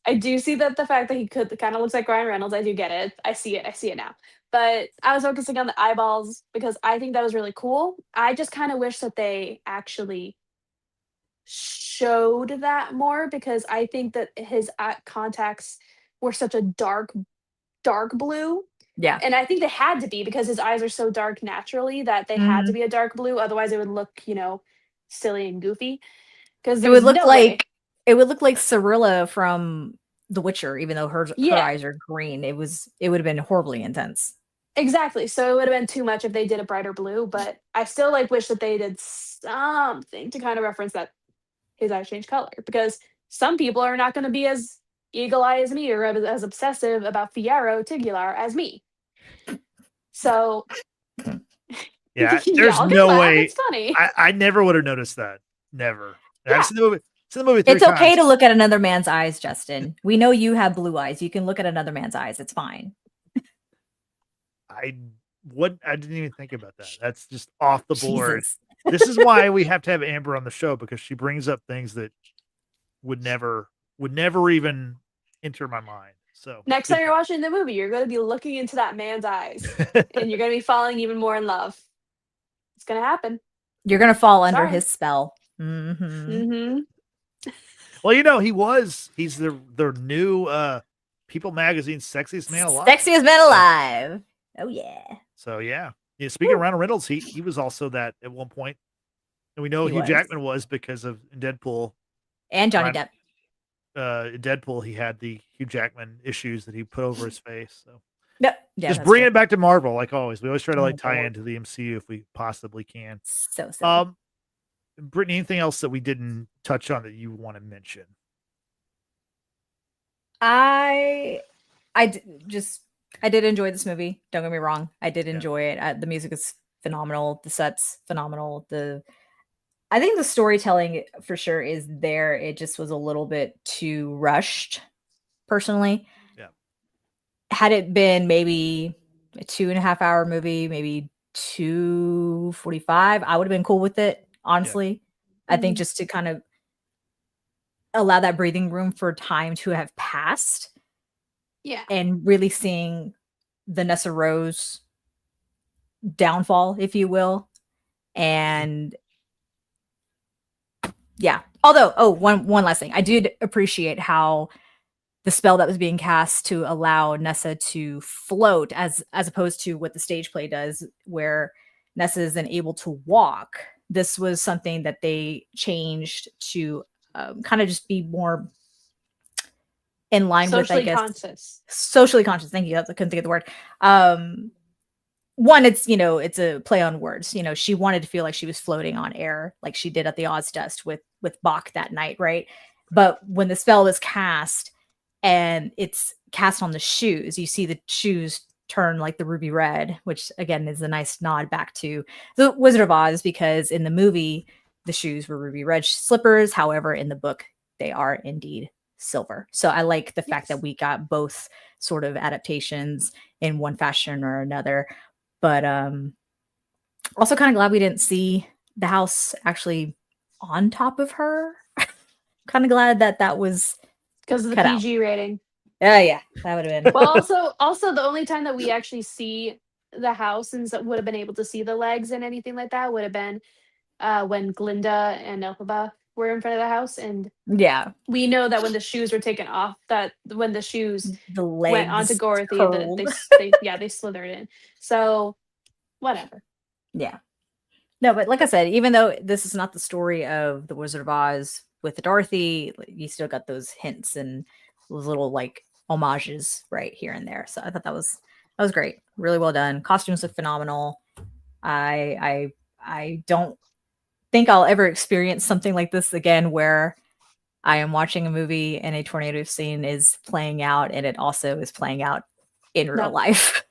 I do see that the fact that he could kind of looks like Ryan Reynolds. I do get it. I see it. I see it now. But I was focusing on the eyeballs because I think that was really cool. I just kind of wish that they actually showed that more because I think that his contacts were such a dark blue. Yeah. And I think they had to be because his eyes are so dark naturally that they had to be a dark blue. Otherwise, it would look, silly and goofy. Because It would look like Cirilla from The Witcher, even though her eyes are green. It would have been horribly intense. Exactly. So it would have been too much if they did a brighter blue, but I still wish that they did something to kind of reference that his eyes change color because some people are not going to be as eagle eye as me or as obsessive about Fiyero Tigular as me. So yeah, there's no way. It's funny. I never would have noticed that. Never. Yeah. I've seen the movie. It's okay to look at another man's eyes, Justin. We know you have blue eyes. You can look at another man's eyes. It's fine. I didn't even think about that. That's just off the board. Jesus. This is why we have to have Amber on the show because she brings up things that would never even enter my mind. So next time you're watching the movie, you're going to be looking into that man's eyes and you're going to be falling even more in love. It's going to happen. You're going to fall under his spell. Mm-hmm. Mm-hmm. Well, he's the new People Magazine's sexiest man alive. Sexiest man alive. Oh yeah. So yeah. Speaking of Ryan Reynolds, he was also that at one point. And we know Hugh Jackman was because of Deadpool. And Johnny Depp. In Deadpool, he had the Hugh Jackman issues that he put over his face. So yep. Just bringing it back to Marvel, like always. We always try to tie into the MCU if we possibly can. So Brittany, anything else that we didn't touch on that you want to mention? I did enjoy this movie. Don't get me wrong. I did enjoy it. The music is phenomenal. The set's phenomenal. I think the storytelling for sure is there. It just was a little bit too rushed, personally. Yeah. Had it been maybe a 2.5 hour movie, maybe 2:45, I would have been cool with it. Honestly, yeah. I think just to kind of allow that breathing room for time to have passed. Yeah. And really seeing the Nessa Rose downfall, if you will. And yeah. Although, one last thing. I did appreciate how the spell that was being cast to allow Nessa to float as opposed to what the stage play does, where Nessa isn't able to walk, this was something that they changed to kind of just be more in line with, I Socially guess, conscious. socially conscious. Thank you. I couldn't think of the word. One, it's, it's a play on words. She wanted to feel like she was floating on air, like she did at the Ozfest with Bach that night, right? But when the spell is cast and it's cast on the shoes, you see the shoes turn like the ruby red, which again is a nice nod back to the Wizard of Oz, because in the movie the shoes were ruby red slippers. However, in the book they are indeed silver. So I like the fact that we got both sort of adaptations in one fashion or another. But also kind of glad we didn't see the house actually on top of her. Kind of glad that was Because of the cut out. PG rating. Yeah, that would have been. Well, also the only time that we actually see the house and would have been able to see the legs and anything like that would have been when Glinda and Elphaba were in front of the house, and Yeah, we know that when the shoes were taken off, that when the shoes the legs went onto Dorothy, curled. they slithered in. So whatever. Yeah. No, but like I said, even though this is not the story of the Wizard of Oz with Dorothy, you still got those hints and those little like homages right here and there. So I thought that was great. Really well done. Costumes look phenomenal. I don't think I'll ever experience something like this again, where I am watching a movie and a tornado scene is playing out and it also is playing out in real No. life.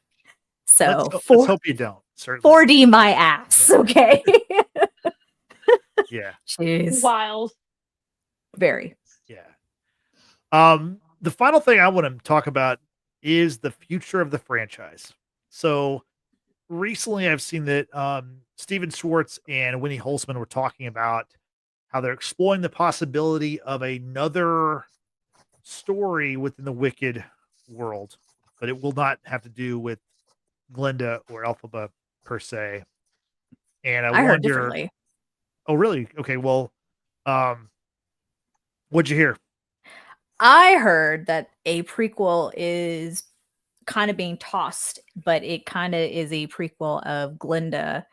So let's hope you don't. Certainly. 4D my ass. Yeah. Okay. Yeah. Jeez. Wild. Very. Yeah. The final thing I want to talk about is the future of the franchise. So recently I've seen that Steven Schwartz and Winnie Holzman were talking about how they're exploring the possibility of another story within the Wicked world, but it will not have to do with Glinda or Elphaba per se. And I heard wonder. differently. Oh, really? Okay. Well, what'd you hear? I heard that a prequel is kind of being tossed, but it kind of is a prequel of Glinda,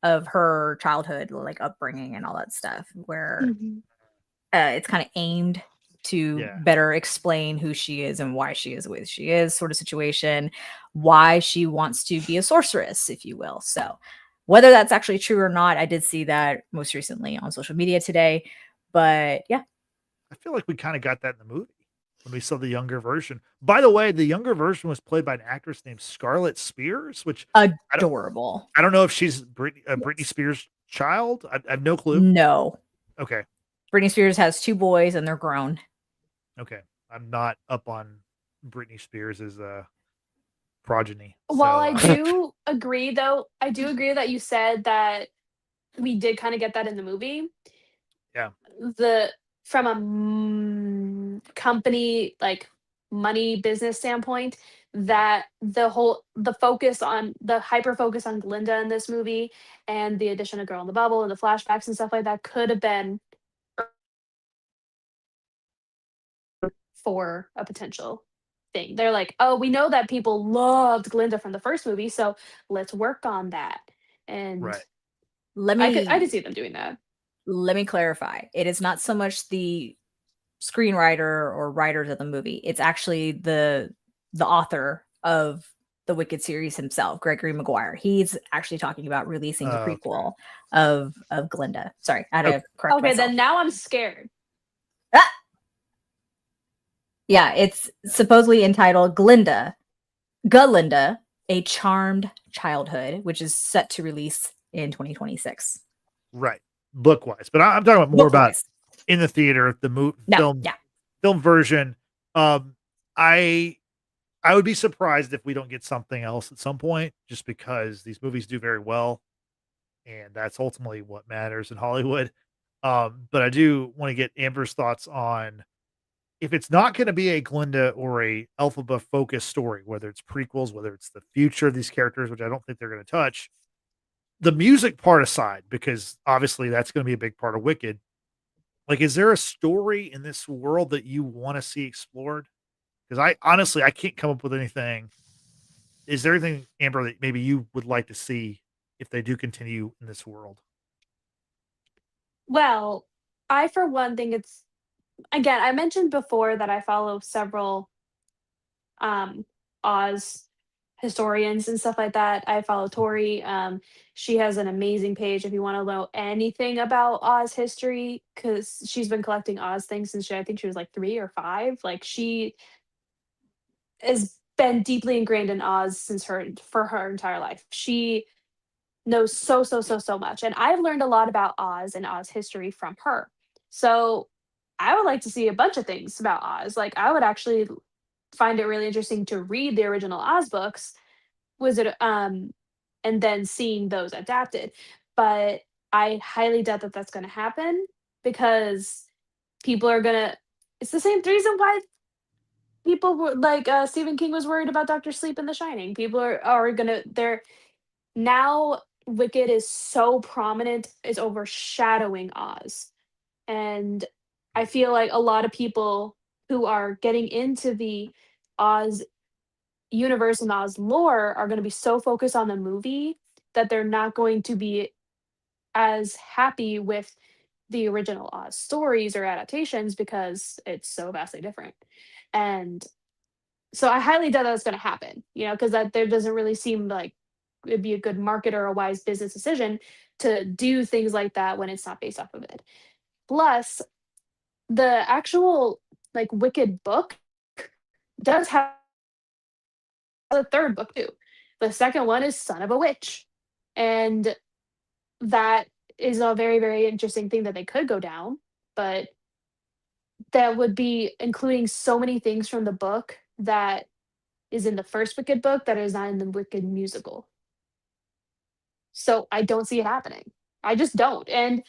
of her childhood, like upbringing and all that stuff, where Mhm. it's kind of aimed to Yeah. better explain who she is and why she is the way she is, sort of situation, why she wants to be a sorceress, if you will. So whether that's actually true or not, I did see that most recently on social media today. But yeah, I feel like we kind of got that in the movie when we saw the younger version. By the way, the younger version was played by an actress named Scarlett Spears, which adorable. I don't know if she's Britney Spears' child. I have no clue. No. Okay. Britney Spears has 2 boys and they're grown. Okay. I'm not up on Britney Spears' progeny. While So, I do agree, though, I do agree that you said that we did kind of get that in the movie. Yeah. From a company, like money business standpoint, that the hyper focus on Glinda in this movie and the addition of Girl in the Bubble and the flashbacks and stuff like that could have been for a potential thing. They're like, oh, we know that people loved Glinda from the first movie, so let's work on that. And right. I could see them doing that. Let me clarify. It is not so much the screenwriter or writers of the movie. It's actually the author of the Wicked series himself, Gregory Maguire. He's actually talking about releasing the prequel of Glinda. Sorry, I had to correct myself. Then now I'm scared. Yeah, it's supposedly entitled Galinda, A Charmed Childhood, which is set to release in 2026. Right. Book wise. But I'm talking about more about in the theater, the film version. I would be surprised if we don't get something else at some point, just because these movies do very well. And that's ultimately what matters in Hollywood. But I do want to get Amber's thoughts on, if it's not going to be a Glinda or a Elphaba focused story, whether it's prequels, whether it's the future of these characters, which I don't think they're going to touch, the music part aside, because obviously that's going to be a big part of Wicked. Like, is there a story in this world that you want to see explored? Because I can't come up with anything. Is there anything, Amber, that maybe you would like to see if they do continue in this world? Well, I for one think it's, again, I mentioned before that I follow several um Oz historians and stuff like that. I follow Tori. She has an amazing page if you want to know anything about Oz history, because she's been collecting Oz things since I think she was like 3 or 5. Like she has been deeply ingrained in Oz since her entire life. She knows so much, and I've learned a lot about Oz and Oz history from her. So I would like to see a bunch of things about Oz. Like I would actually find it really interesting to read the original Oz books, was it and then seeing those adapted. But I highly doubt that that's going to happen, because people are going to, it's the same reason why people were like Stephen King was worried about Dr. Sleep and The Shining. People are going to, they're now, Wicked is so prominent, is overshadowing Oz. And I feel like a lot of people who are getting into the Oz universe and Oz lore are going to be so focused on the movie that they're not going to be as happy with the original Oz stories or adaptations, because it's so vastly different. And so I highly doubt that's going to happen, because that there doesn't really seem like it'd be a good market or a wise business decision to do things like that when it's not based off of it. Plus, the actual like Wicked book does have a third book too. The second one is Son of a Witch. And that is a very, very interesting thing that they could go down, but that would be including so many things from the book that is in the first Wicked book that is not in the Wicked musical. So I don't see it happening. I just don't. And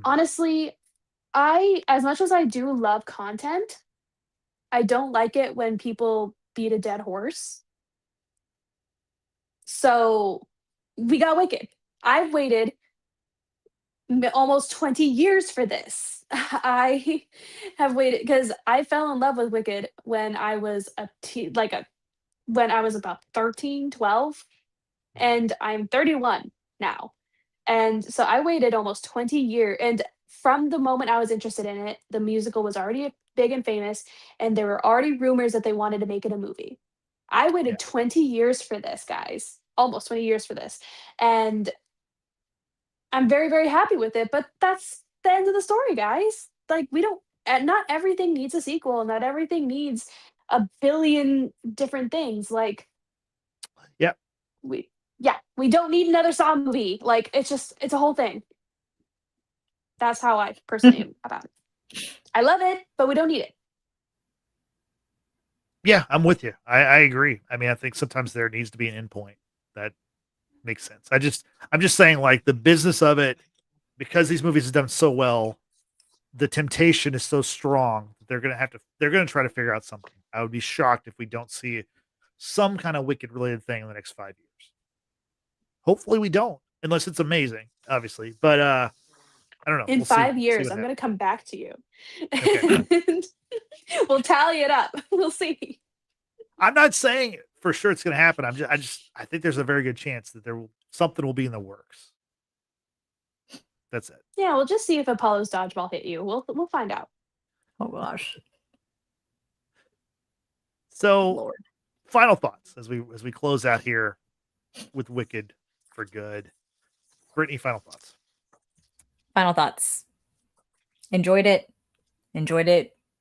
honestly, as much as I do love content, I don't like it when people beat a dead horse. So we got Wicked. I've waited almost 20 years for this. I have waited because I fell in love with Wicked when I was when I was about 13, 12, and I'm 31 now. And so I waited almost 20 years. And from the moment I was interested in it, the musical was already big and famous, and there were already rumors that they wanted to make it a movie. I waited Yeah. 20 years for this, guys. Almost 20 years for this. And I'm very, very happy with it. But that's the end of the story, guys. Like, we don't, not everything needs a sequel, not everything needs a billion different things. Like, Yeah. we don't need another Saw movie. Like, it's a whole thing. That's how I personally am about it. I love it, but we don't need it. Yeah, I'm with you. I agree. I mean, I think sometimes there needs to be an endpoint. That makes sense. I'm just saying, like, the business of it, because these movies have done so well, the temptation is so strong. They're gonna try to figure out something. I would be shocked if we don't see some kind of Wicked related thing in the next 5 years. Hopefully we don't, unless it's amazing, obviously. But I don't know. In We'll see 5 years, what I'm going to come back to you. Okay. We'll tally it up. We'll see. I'm not saying for sure it's going to happen. I think there's a very good chance that something will be in the works. That's it. Yeah, we'll just see if Apollo's dodgeball hit you. We'll find out. Oh gosh. So, Lord. final thoughts as we close out here with Wicked for Good. Brittany, final thoughts. Final thoughts. Enjoyed it.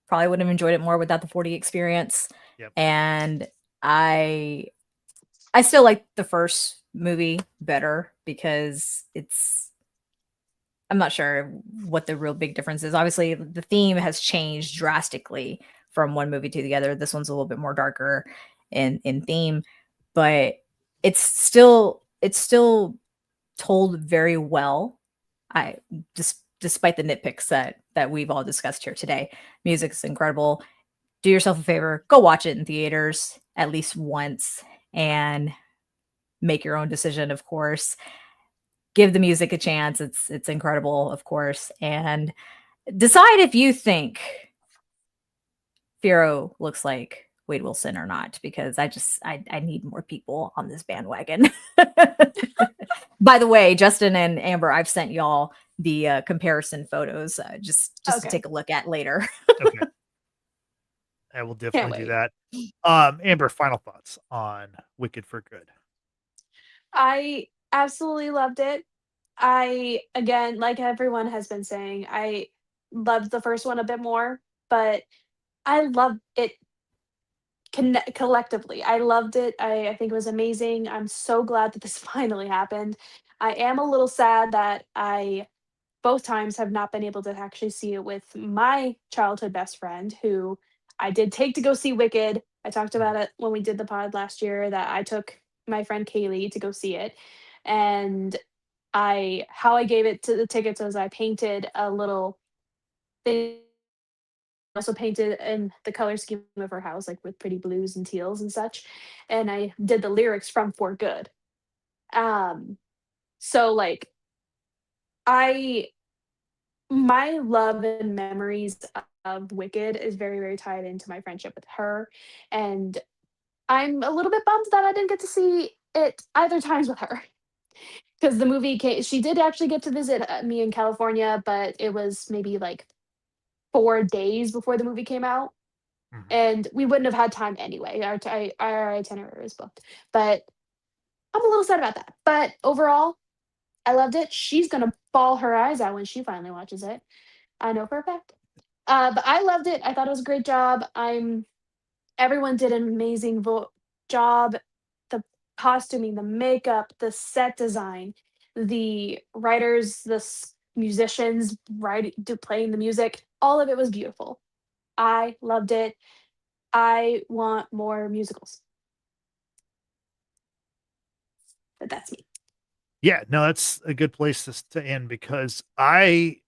Probably would have enjoyed it more without the 4D experience. Yep. And I still like the first movie better because I'm not sure what the real big difference is. Obviously, the theme has changed drastically from one movie to the other. This one's a little bit more darker in theme, but it's still told very well. Despite the nitpicks that we've all discussed here today. Music's incredible. Do yourself a favor, go watch it in theaters at least once and make your own decision, of course. Give the music a chance. It's incredible, of course. And decide if you think Firo looks like Wade Wilson or not, because I need more people on this bandwagon. By the way, Justin and Amber, I've sent y'all the comparison photos just to Okay. take a look at later. Okay. I will definitely do wait. that. Amber, final thoughts on Wicked for Good. I absolutely loved it. I, again, like everyone has been saying, I loved the first one a bit more, but I loved it collectively. I loved it. I think it was amazing. I'm so glad that this finally happened. I am a little sad that I both times have not been able to actually see it with my childhood best friend, who I did take to go see Wicked. I talked Mhm. about it when we did the pod last year that I took my friend Kaylee to go see it. And how I gave it to the tickets was I painted a little thing, also painted in the color scheme of her house, like with pretty blues and teals and such. And I did the lyrics from For Good. Um, so like I my love and memories of Wicked is very, very tied into my friendship with her. And I'm a little bit bummed that I didn't get to see it either times with her. Because the movie came, she did actually get to visit me in California, but it was maybe like 4 days before the movie came out. Mhm. And we wouldn't have had time anyway. Our itinerary was booked. But I'm a little sad about that. But overall, I loved it. She's gonna bawl her eyes out when she finally watches it. I know for a fact. But I loved it. I thought it was a great job. Everyone did an amazing job. The costuming, the makeup, the set design, the writers, musicians playing the music. All of it was beautiful. I loved it. I want more musicals. But that's me. Yeah, no, that's a good place to end because again,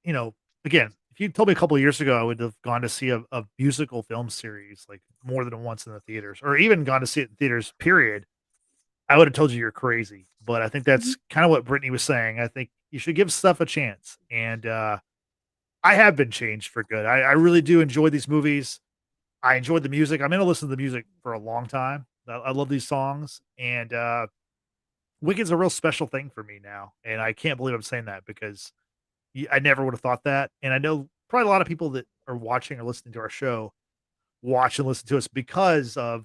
if you told me a couple of years ago, I would have gone to see a musical film series like more than once in the theaters, or even gone to see it in theaters, period. I would have told you you're crazy. But I think Mhm. that's kind of what Brittany was saying. I think you should give stuff a chance. And I have been changed for good. I really do enjoy these movies. I enjoyed the music. I'm gonna listen to the music for a long time. I love these songs. And Wicked's a real special thing for me now, and I can't believe I'm saying that because I never would have thought that, and I know probably a lot of people that are watching or listening to our show watch and listen to us because of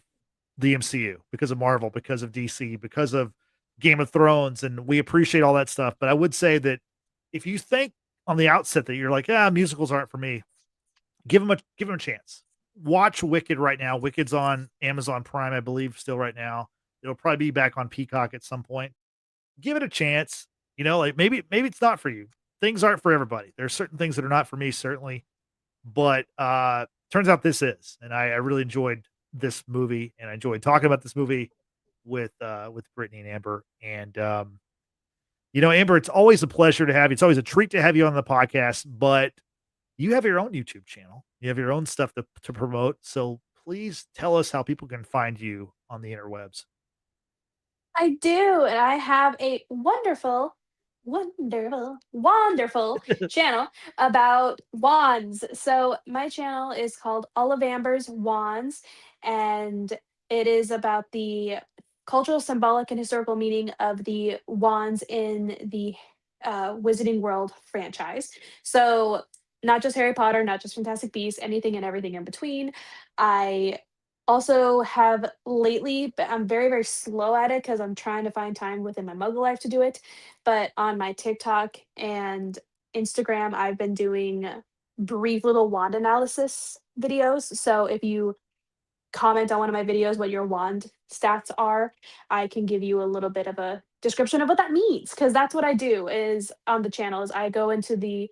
the MCU, because of Marvel, because of DC, because of Game of Thrones, and we appreciate all that stuff. But I would say that if you think on the outset that you're like, musicals aren't for me, give them a chance. Watch Wicked right now. Wicked's on Amazon Prime, I believe, still right now. It'll probably be back on Peacock at some point. Give it a chance. Like maybe it's not for you. Things aren't for everybody. There's certain things that are not for me, certainly. But turns out this is. And I really enjoyed this movie and I enjoyed talking about this movie with Brittany and Amber. And Amber, it's always a pleasure to have you. It's always a treat to have you on the podcast, but you have your own YouTube channel. You have your own stuff to promote. So please tell us how people can find you on the interwebs. I do, and I have a wonderful, wonderful channel about wands. So my channel is called All of Amber's Wands, and it is about the cultural, symbolic, and historical meaning of the wands in the Wizarding World franchise. So not just Harry Potter, not just Fantastic Beasts, anything and everything in between. I also have lately, but I'm very, very slow at it because I'm trying to find time within my muggle life to do it. But on my TikTok and Instagram, I've been doing brief little wand analysis videos. So if you comment on one of my videos what your wand stats are, I can give you a little bit of a description of what that means. Because that's what I do is on the channel is I go into the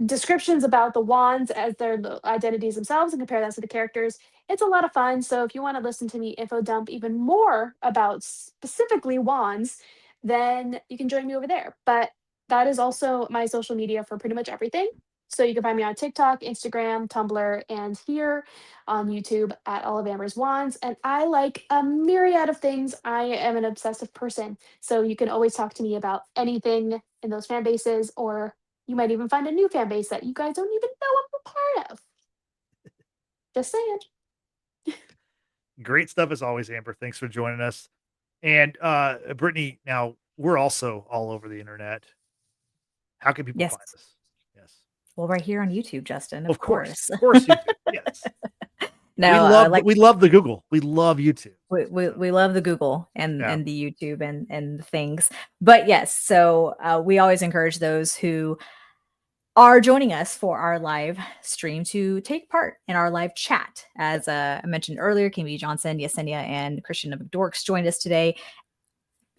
descriptions about the wands as their identities themselves and compare that to the characters. It's a lot of fun. So if you want to listen to me info dump even more about specifically wands, then you can join me over there. But that is also my social media for pretty much everything. So you can find me on TikTok, Instagram, Tumblr, and here on YouTube at All of Amber's Wands. And I like a myriad of things. I am an obsessive person. So you can always talk to me about anything in those fan bases, or you might even find a new fan base that you guys don't even know I'm a part of. Just saying. Great stuff as always, Amber. Thanks for joining us. And Brittany, now we're also all over the internet. How can people Yes. find us? Yes. Well, right here on YouTube, Justin, Of course. Of course, YouTube. Yes. No, we love the Google. We love YouTube. we love the Google and Yeah. and the YouTube and the things. But yes, so we always encourage those who are joining us for our live stream to take part in our live chat. As I mentioned earlier, Kimmy Johnson, Yesenia, and Christian of Dorks joined us today.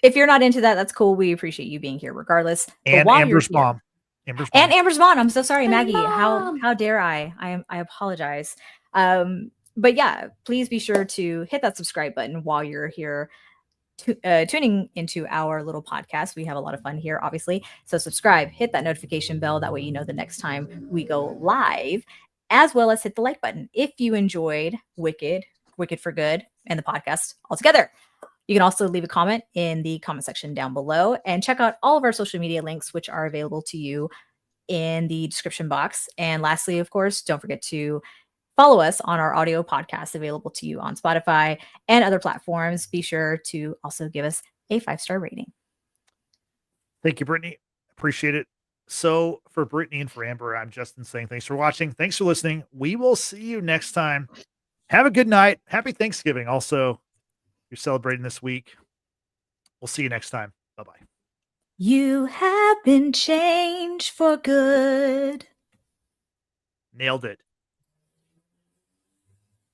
If you're not into that, that's cool. We appreciate you being here regardless. And while Amber's you're here- mom. Amber's And mom. Amber's mom. I'm so sorry, My Maggie. mom. How dare I? I apologize. But yeah, please be sure to hit that subscribe button while you're here tuning into our little podcast. We have a lot of fun here, obviously. So subscribe, hit that notification bell. That way you know the next time we go live, as well as hit the like button if you enjoyed Wicked for Good, and the podcast altogether. You can also leave a comment in the comment section down below and check out all of our social media links, which are available to you in the description box. And lastly, of course, don't forget to follow us on our audio podcast available to you on Spotify and other platforms. Be sure to also give us a 5-star rating. Thank you, Brittany. Appreciate it. So for Brittany and for Amber, I'm Justin saying thanks for watching. Thanks for listening. We will see you next time. Have a good night. Happy Thanksgiving. Also, you're celebrating this week. We'll see you next time. Bye-bye. You have been changed for good. Nailed it.